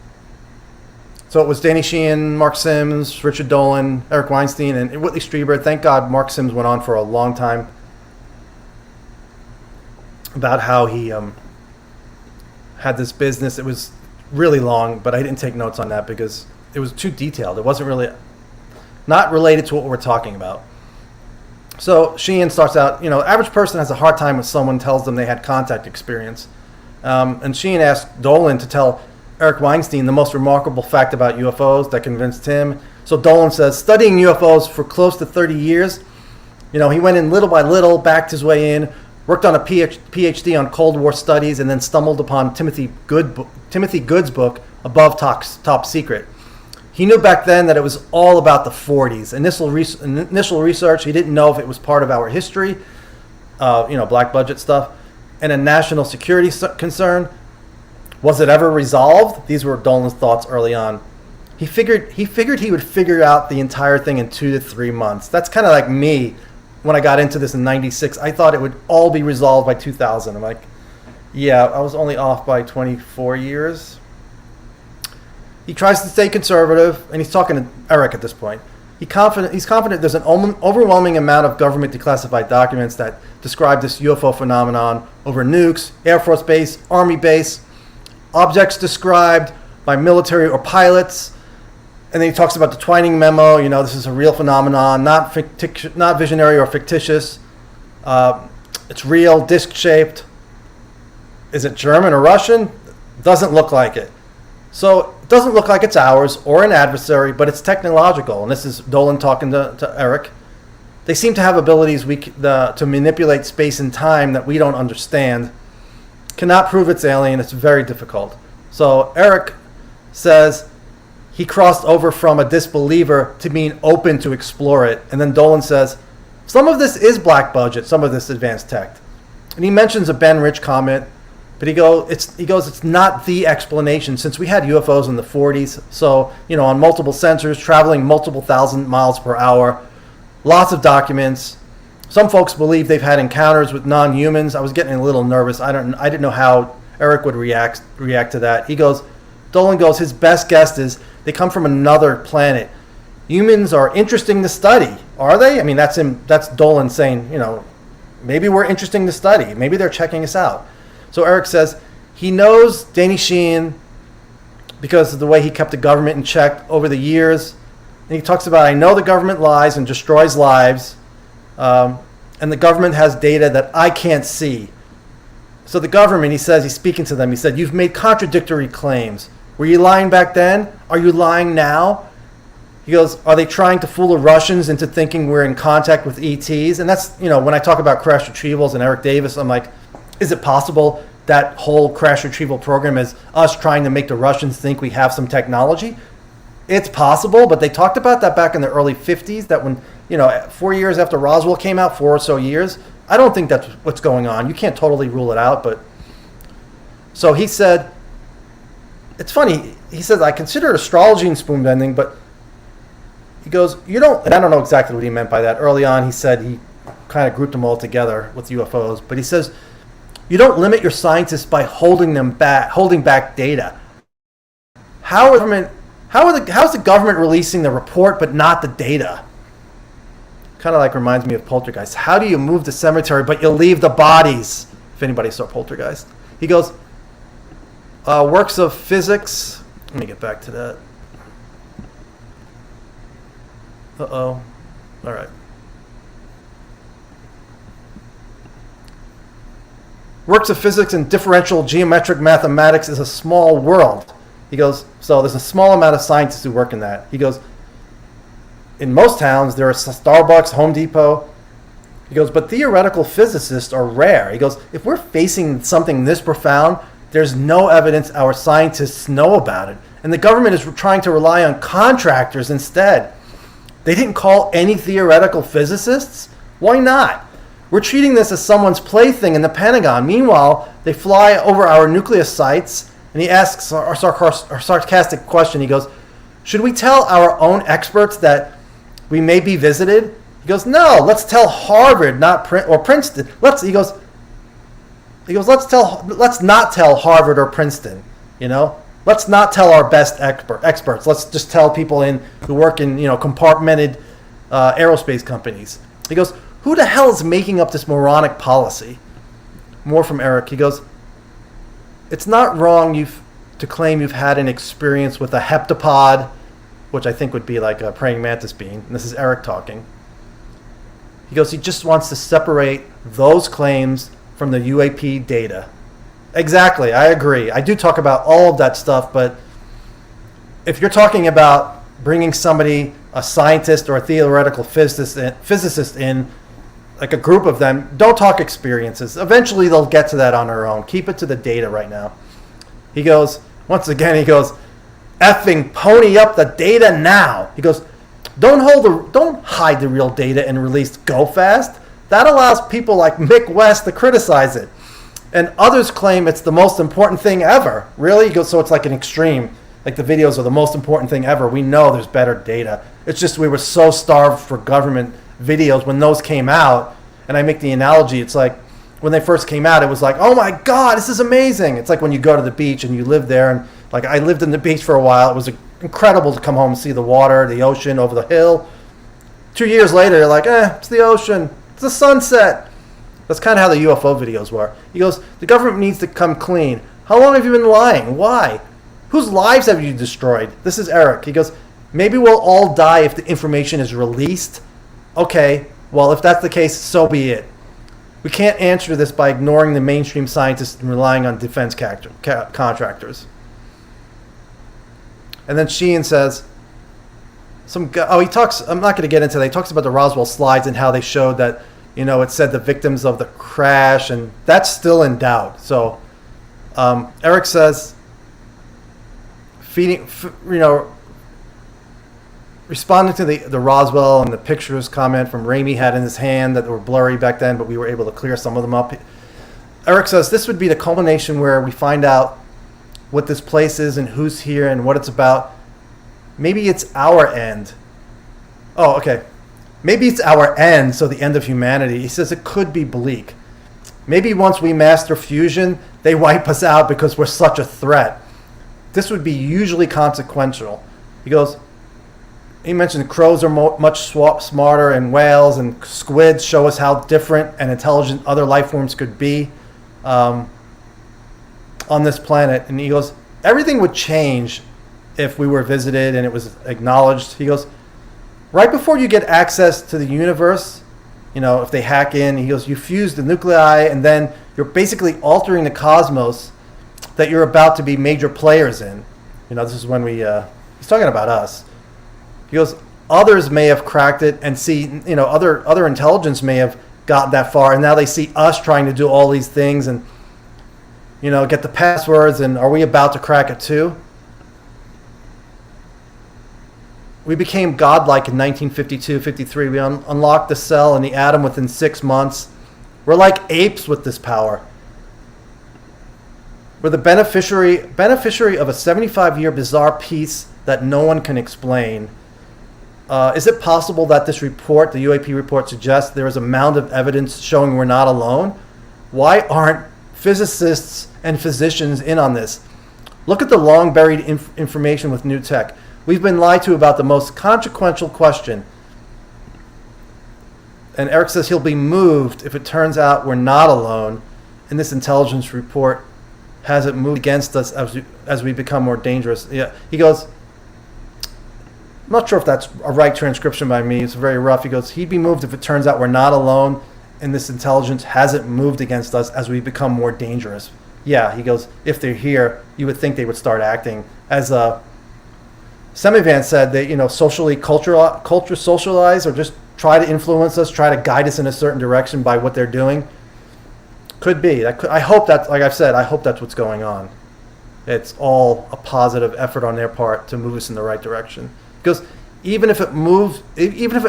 So it was Danny Sheehan, Mark Sims, Richard Dolan, Eric Weinstein, and Whitley Strieber. Thank God Mark Sims went on for a long time about how he had this business. It was really long, but I didn't take notes on that because it was too detailed. It wasn't really, not related to what we're talking about. So Sheehan starts out, average person has a hard time when someone tells them they had contact experience. And Sheehan asked Dolan to tell Eric Weinstein the most remarkable fact about UFOs that convinced him. So Dolan says, studying UFOs for close to 30 years, he went in little by little, backed his way in, worked on a PhD on Cold War studies, and then stumbled upon Timothy Good's book, Above Top Secret. He knew back then that it was all about the 40s. Initial research, he didn't know if it was part of our history, black budget stuff, and a national security concern. Was it ever resolved? These were Dolan's thoughts early on. He figured he would figure out the entire thing in 2 to 3 months. That's kind of like me when I got into this in '96. I thought it would all be resolved by 2000. I'm like, yeah, I was only off by 24 years. He tries to stay conservative, and he's talking to Eric at this point. He's confident there's an overwhelming amount of government declassified documents that describe this UFO phenomenon over nukes, Air Force Base, Army base, objects described by military or pilots. And then he talks about the Twining memo. This is a real phenomenon, not visionary or fictitious. It's real, disc-shaped. Is it German or Russian? Doesn't look like it. So it doesn't look like it's ours or an adversary, but it's technological. And this is Dolan talking to Eric. They seem to have abilities to manipulate space and time that we don't understand. Cannot prove it's alien. It's very difficult. So Eric says he crossed over from a disbeliever to being open to explore it. And then Dolan says, some of this is black budget, some of this advanced tech. And he mentions a Ben Rich comment, but he goes, it's not the explanation, since we had UFOs in the 40s. So, on multiple sensors, traveling multiple thousand miles per hour, lots of documents. Some folks believe they've had encounters with non-humans. I was getting a little nervous. I didn't know how Eric would react to that. Dolan goes, his best guess is they come from another planet. Humans are interesting to study. Are they? I mean, that's Dolan saying, maybe we're interesting to study. Maybe they're checking us out. So Eric says he knows Danny Sheehan because of the way he kept the government in check over the years. And he talks about, I know the government lies and destroys lives, and the government has data that I can't see. So the government, he says, he's speaking to them, he said, you've made contradictory claims. Were you lying back then? Are you lying now? He goes, are they trying to fool the Russians into thinking we're in contact with ETs? And that's, when I talk about crash retrievals and Eric Davis, I'm like, is it possible that whole crash retrieval program is us trying to make the Russians think we have some technology? It's possible, but they talked about that back in the early 50s, that when, 4 years after Roswell came out, 4 or so years. I don't think that's what's going on. You can't totally rule it out, but... So he said, it's funny, he says, I consider astrology and spoon bending, but he goes, and I don't know exactly what he meant by that. Early on, he said he kind of grouped them all together with UFOs, but he says, you don't limit your scientists by holding back data. How's the government releasing the report but not the data? Kind of like reminds me of Poltergeist. How do you move the cemetery but you leave the bodies? If anybody saw Poltergeist. He goes, works of physics. Let me get back to that. All right. Works of physics and differential geometric mathematics is a small world. He goes, so there's a small amount of scientists who work in that. He goes, in most towns, there are Starbucks, Home Depot. He goes, but theoretical physicists are rare. He goes, if we're facing something this profound, there's no evidence our scientists know about it. And the government is trying to rely on contractors instead. They didn't call any theoretical physicists? Why not? We're treating this as someone's plaything in the Pentagon. Meanwhile, they fly over our nuclear sites, and he asks a sarcastic question. He goes, should we tell our own experts that we may be visited? He goes, no, let's tell Harvard, or Princeton. Let's not tell Harvard or Princeton, Let's not tell our best experts. Let's just tell people who work in, compartmented aerospace companies. He goes, who the hell is making up this moronic policy? More from Eric. He goes, it's not wrong to claim you've had an experience with a heptapod, which I think would be like a praying mantis being. And this is Eric talking. He goes, he just wants to separate those claims from the UAP data. Exactly, I agree. I do talk about all of that stuff, but if you're talking about bringing somebody, a scientist or a theoretical physicist in, like a group of them, don't talk experiences. Eventually they'll get to that on their own. Keep it to the data right now. He goes, once again, he goes, effing pony up the data now. He goes, don't hide the real data and release Go Fast. That allows people like Mick West to criticize it. And others claim it's the most important thing ever. Really? He goes, so it's like an extreme. Like the videos are the most important thing ever. We know there's better data. It's just we were so starved for government videos when those came out. And I make the analogy, it's like when they first came out, it was like, oh my God, this is amazing. It's like when you go to the beach and you live there. And like I lived in the beach for a while. It was incredible to come home and see the water, the ocean over the hill. 2 years later, you're like, it's the ocean. It's the sunset. That's kind of how the UFO videos were. He goes, the government needs to come clean. How long have you been lying? Why? Whose lives have you destroyed? This is Eric. He goes, maybe we'll all die if the information is released. Okay, well, if that's the case, so be it. We can't answer this by ignoring the mainstream scientists and relying on defense contractors. And then Sheehan says, he talks, I'm not going to get into that. He talks about the Roswell slides and how they showed that, it said the victims of the crash, and that's still in doubt. So Eric says, responding to the Roswell and the pictures comment from Ramey had in his hand that were blurry back then, but we were able to clear some of them up. Eric says this would be the culmination where we find out what this place is and who's here and what it's about. Maybe it's our end. Oh, okay. Maybe it's our end, so the end of humanity. He says it could be bleak. Maybe once we master fusion, they wipe us out because we're such a threat. This would be usually consequential. He mentioned crows are much smarter, and whales and squids show us how different and intelligent other life forms could be on this planet. And he goes, everything would change if we were visited and it was acknowledged. He goes, right before you get access to the universe, if they hack in, he goes, you fuse the nuclei and then you're basically altering the cosmos that you're about to be major players in. This is when he's talking about us. He goes, others may have cracked it and see, other intelligence may have gotten that far, and now they see us trying to do all these things and, get the passwords, and are we about to crack it too? We became godlike in 1952, 53. We unlocked the cell and the atom within 6 months. We're like apes with this power. We're the beneficiary of a 75-year bizarre peace that no one can explain. Is it possible that this report, the UAP report, suggests there is a mound of evidence showing we're not alone? Why aren't physicists and physicians in on this? Look at the long-buried information with new tech. We've been lied to about the most consequential question. And Eric says he'll be moved if it turns out we're not alone, and this intelligence report hasn't moved against us as we become more dangerous. Yeah, he goes, I'm not sure if that's a right transcription by me. It's very rough. He goes, he'd be moved if it turns out we're not alone and this intelligence hasn't moved against us as we become more dangerous. Yeah, he goes, if they're here, you would think they would start acting. As Semivan said, they socially culture socialize or just try to influence us, try to guide us in a certain direction by what they're doing. Could be. I hope that, like I've said, I hope that's what's going on. It's all a positive effort on their part to move us in the right direction. Because even if it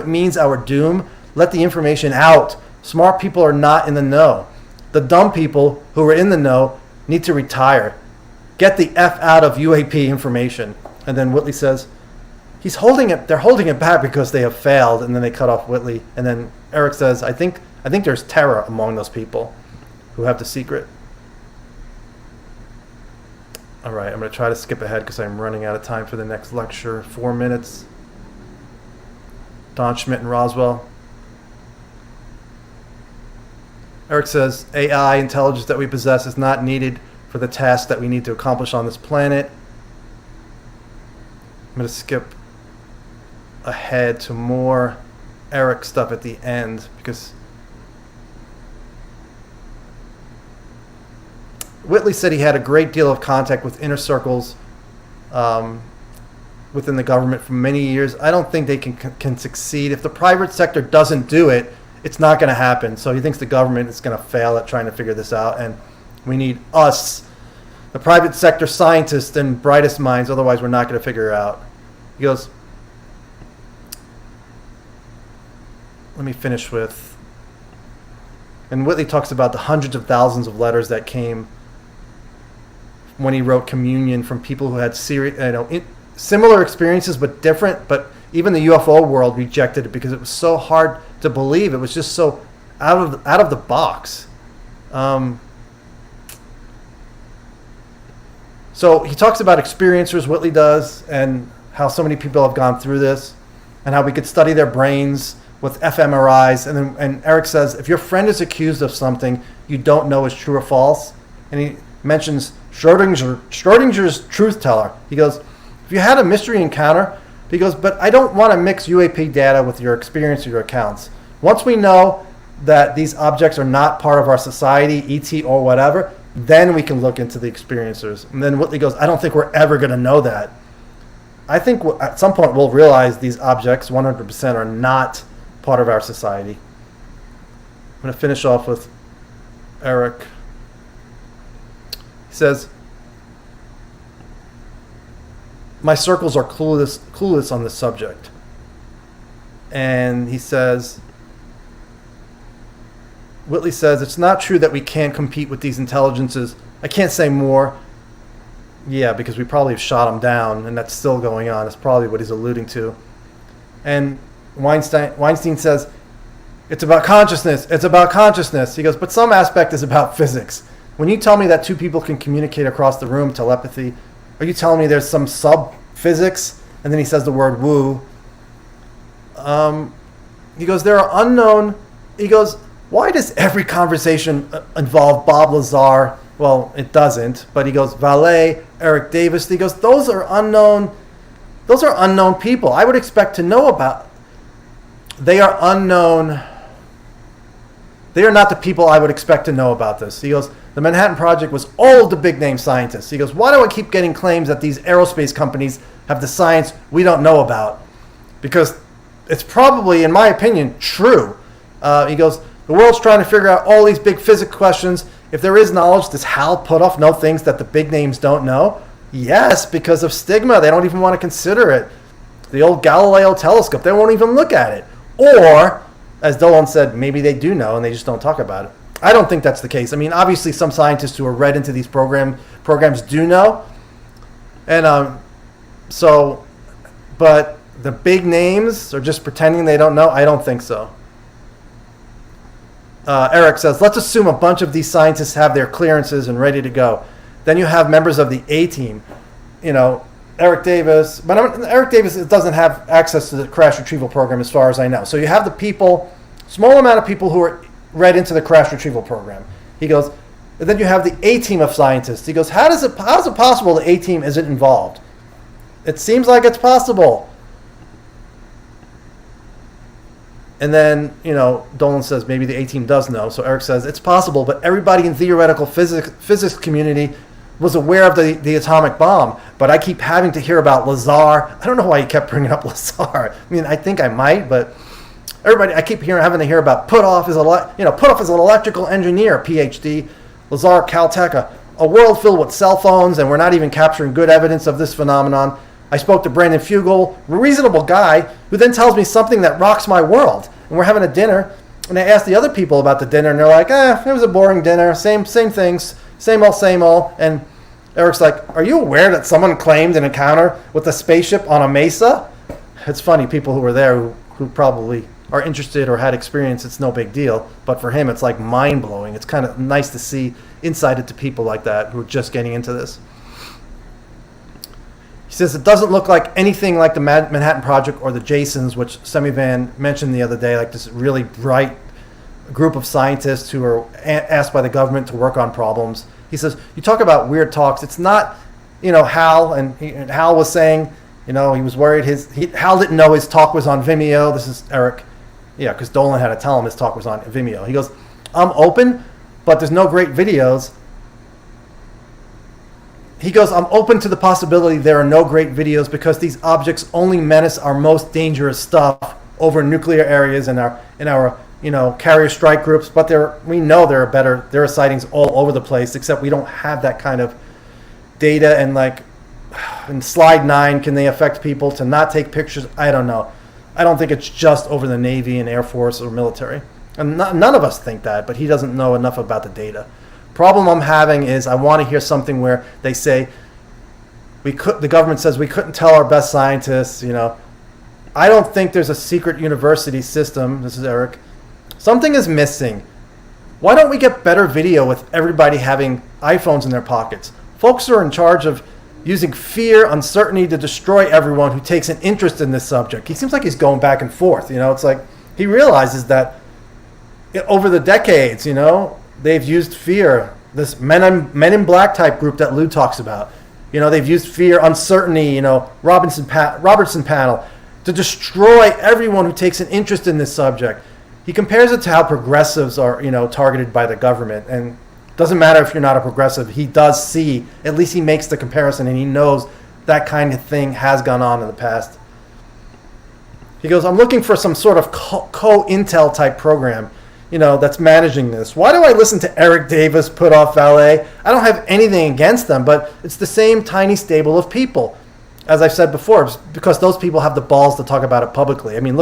means our doom, let the information out. Smart people are not in the know. The dumb people who are in the know need to retire. Get the F out of UAP information. And then Whitley says, they're holding it back because they have failed. And then they cut off Whitley. And then Eric says, I think there's terror among those people who have the secret. All right, I'm going to try to skip ahead because I'm running out of time for the next lecture. 4 minutes. Don Schmitt and Roswell. Eric says, AI intelligence that we possess is not needed for the task that we need to accomplish on this planet. I'm going to skip ahead to more. Eric stuff at the end, because Whitley said he had a great deal of contact with inner circles within the government for many years. I don't think they can succeed. If the private sector doesn't do it, it's not going to happen. So he thinks the government is going to fail at trying to figure this out, and we need us, the private sector scientists and brightest minds, otherwise we're not going to figure it out. He goes, let me finish with, and Whitley talks about the hundreds of thousands of letters that came when he wrote Communion from people who had similar experiences but different, but even the UFO world rejected it because it was so hard to believe. It was just so out of the box. So he talks about experiencers, Whitley does, and how so many people have gone through this, and how we could study their brains with fMRIs. And Eric says, if your friend is accused of something you don't know is true or false, and he mentions Schrodinger's truth teller. He goes, if you had a mystery encounter, he goes, but I don't want to mix UAP data with your experience or your accounts. Once we know that these objects are not part of our society, ET or whatever, then we can look into the experiencers. And then Whitley goes, I don't think we're ever going to know that. I think at some point we'll realize these objects 100% are not part of our society. I'm going to finish off with Eric. He says, my circles are clueless on this subject. And he says, Whitley says, it's not true that we can't compete with these intelligences. I can't say more. Yeah, because we probably have shot them down, and that's still going on. That's probably what he's alluding to. And Weinstein says, it's about consciousness. It's about consciousness. He goes, but some aspect is about physics. When you tell me that two people can communicate across the room, telepathy, are you telling me there's some sub-physics? And then he says the word woo. He goes, there are unknown... He goes, why does every conversation involve Bob Lazar? Well, it doesn't. But he goes, Valet, Eric Davis. He goes, those are unknown people. I would expect to know about... They are unknown... They are not the people I would expect to know about this. He goes, the Manhattan Project was all of the big name scientists. He goes, why do I keep getting claims that these aerospace companies have the science we don't know about? Because it's probably, in my opinion, true. He goes, the world's trying to figure out all these big physics questions. If there is knowledge, does Hal Puthoff know things that the big names don't know? Yes, because of stigma. They don't even want to consider it. The old Galileo telescope, they won't even look at it. Or, as Dolan said, maybe they do know and they just don't talk about it. I don't think that's the case. I mean, obviously some scientists who are read into these programs do know. And but the big names are just pretending they don't know? I don't think so. Eric says, let's assume a bunch of these scientists have their clearances and ready to go. Then you have members of the A-team. You know, Eric Davis. But Eric Davis doesn't have access to the crash retrieval program as far as I know. So you have the people, small amount of people who are read into the crash retrieval program. He goes, and then you have the A-team of scientists. He goes, how is it possible the A-team isn't involved? It seems like it's possible. And then, you know, Dolan says maybe the A-team does know. So Eric says it's possible, but everybody in theoretical physics community was aware of the atomic bomb. But I keep having to hear about Lazar. I don't know why he kept bringing up Lazar. I mean, I think I might, but I keep having to hear about Puthoff is an electrical engineer, PhD. Lazar, Caltech, a world filled with cell phones, and we're not even capturing good evidence of this phenomenon. I spoke to Brandon Fugel, a reasonable guy, who then tells me something that rocks my world. And we're having a dinner, and I asked the other people about the dinner, and they're like, it was a boring dinner, same things, same old. And Eric's like, are you aware that someone claimed an encounter with a spaceship on a mesa? It's funny, people who were there who probably are interested or had experience, it's no big deal. But for him, it's like mind-blowing. It's kind of nice to see insight into people like that who are just getting into this. He says it doesn't look like anything like the Manhattan Project or the Jasons, which Semivan mentioned the other day, like this really bright group of scientists who are asked by the government to work on problems. He says, you talk about weird talks. It's not, Hal, and Hal was saying, he was worried Hal didn't know his talk was on Vimeo. This is Eric. Yeah, because Dolan had to tell him his talk was on Vimeo. He goes, I'm open, but there's no great videos. He goes, I'm open to the possibility there are no great videos because these objects only menace our most dangerous stuff over nuclear areas and our carrier strike groups. But we know there are sightings all over the place, except we don't have that kind of data. And like in slide 9, can they affect people to not take pictures? I don't know. I don't think it's just over the Navy and Air Force or military. And none of us think that, but he doesn't know enough about the data. Problem I'm having is I want to hear something where they say the government says we couldn't tell our best scientists, I don't think there's a secret university system. This is Eric. Something is missing. Why don't we get better video with everybody having iPhones in their pockets? Folks are in charge of using fear, uncertainty to destroy everyone who takes an interest in this subject. He seems like he's going back and forth. It's like he realizes that over the decades, they've used fear. This Men in Black type group that Lue talks about, they've used fear, uncertainty, Robertson panel to destroy everyone who takes an interest in this subject. He compares it to how progressives are, targeted by the government. And it doesn't matter if you're not a progressive. He does see, at least he makes the comparison, and he knows that kind of thing has gone on in the past. He goes, I'm looking for some sort of co-intel type program, that's managing this. Why do I listen to Eric Davis put off valet? I don't have anything against them, but it's the same tiny stable of people. As I've said before, because those people have the balls to talk about it publicly. I mean,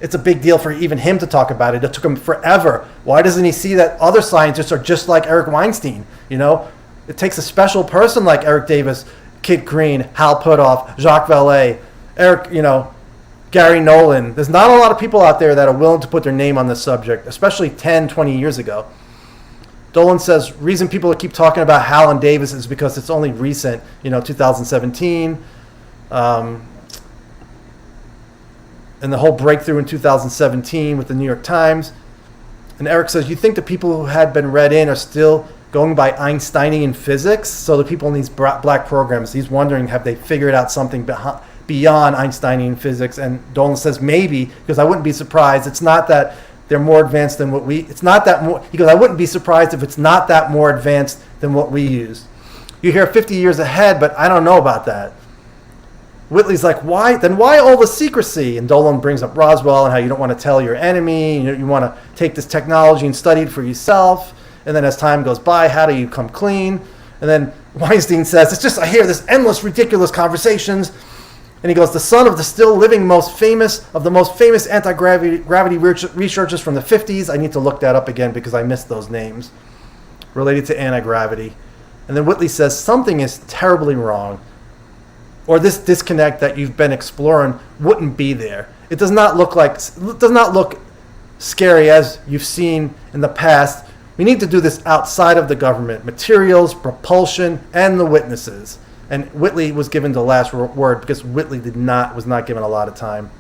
it's a big deal for even him to talk about it. It took him forever. Why doesn't he see that other scientists are just like Eric Weinstein? It takes a special person like Eric Davis, Kit Green, Hal Puthoff, Jacques Vallée, Eric, Gary Nolan. There's not a lot of people out there that are willing to put their name on this subject, especially 10, 20 years ago. Dolan says, reason people keep talking about Hal and Davis is because it's only recent, 2017. And the whole breakthrough in 2017 with the New York Times. And Eric says, you think the people who had been read in are still going by Einsteinian physics? So the people in these black programs, he's wondering, have they figured out something beyond Einsteinian physics? And Dolan says, maybe, because I wouldn't be surprised. It's not that they're more advanced than what he goes, I wouldn't be surprised if it's not that more advanced than what we use. You hear 50 years ahead, but I don't know about that. Whitley's like, why all the secrecy? And Dolan brings up Roswell and how you don't want to tell your enemy. You want to take this technology and study it for yourself. And then as time goes by, how do you come clean? And then Weinstein says, I hear this endless, ridiculous conversations. And he goes, the son of the still living most famous anti-gravity researchers from the 50s. I need to look that up again because I missed those names related to anti-gravity. And then Whitley says, something is terribly wrong. Or this disconnect that you've been exploring wouldn't be there. It does not look scary as you've seen in the past. We need to do this outside of the government. Materials, propulsion, and the witnesses. And Whitley was given the last word because Whitley was not given a lot of time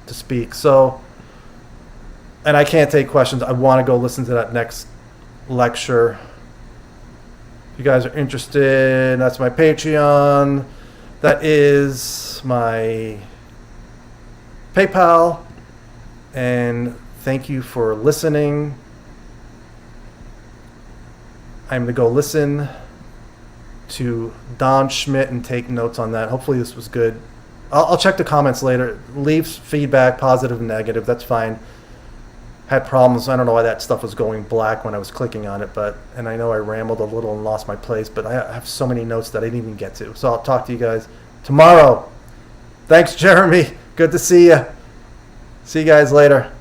to speak. So, and I can't take questions. I want to go listen to that next lecture. If you guys are interested, that's my Patreon. That is my PayPal. And thank you for listening. I'm going to go listen to Don Schmitt and take notes on that. Hopefully this was good. I'll check the comments later. Leave feedback, positive and negative. That's fine. Had problems. I don't know why that stuff was going black when I was clicking on it, and I know I rambled a little and lost my place, but I have so many notes that I didn't even get to. So I'll talk to you guys tomorrow. Thanks, Jeremy. Good to see you. See you guys later.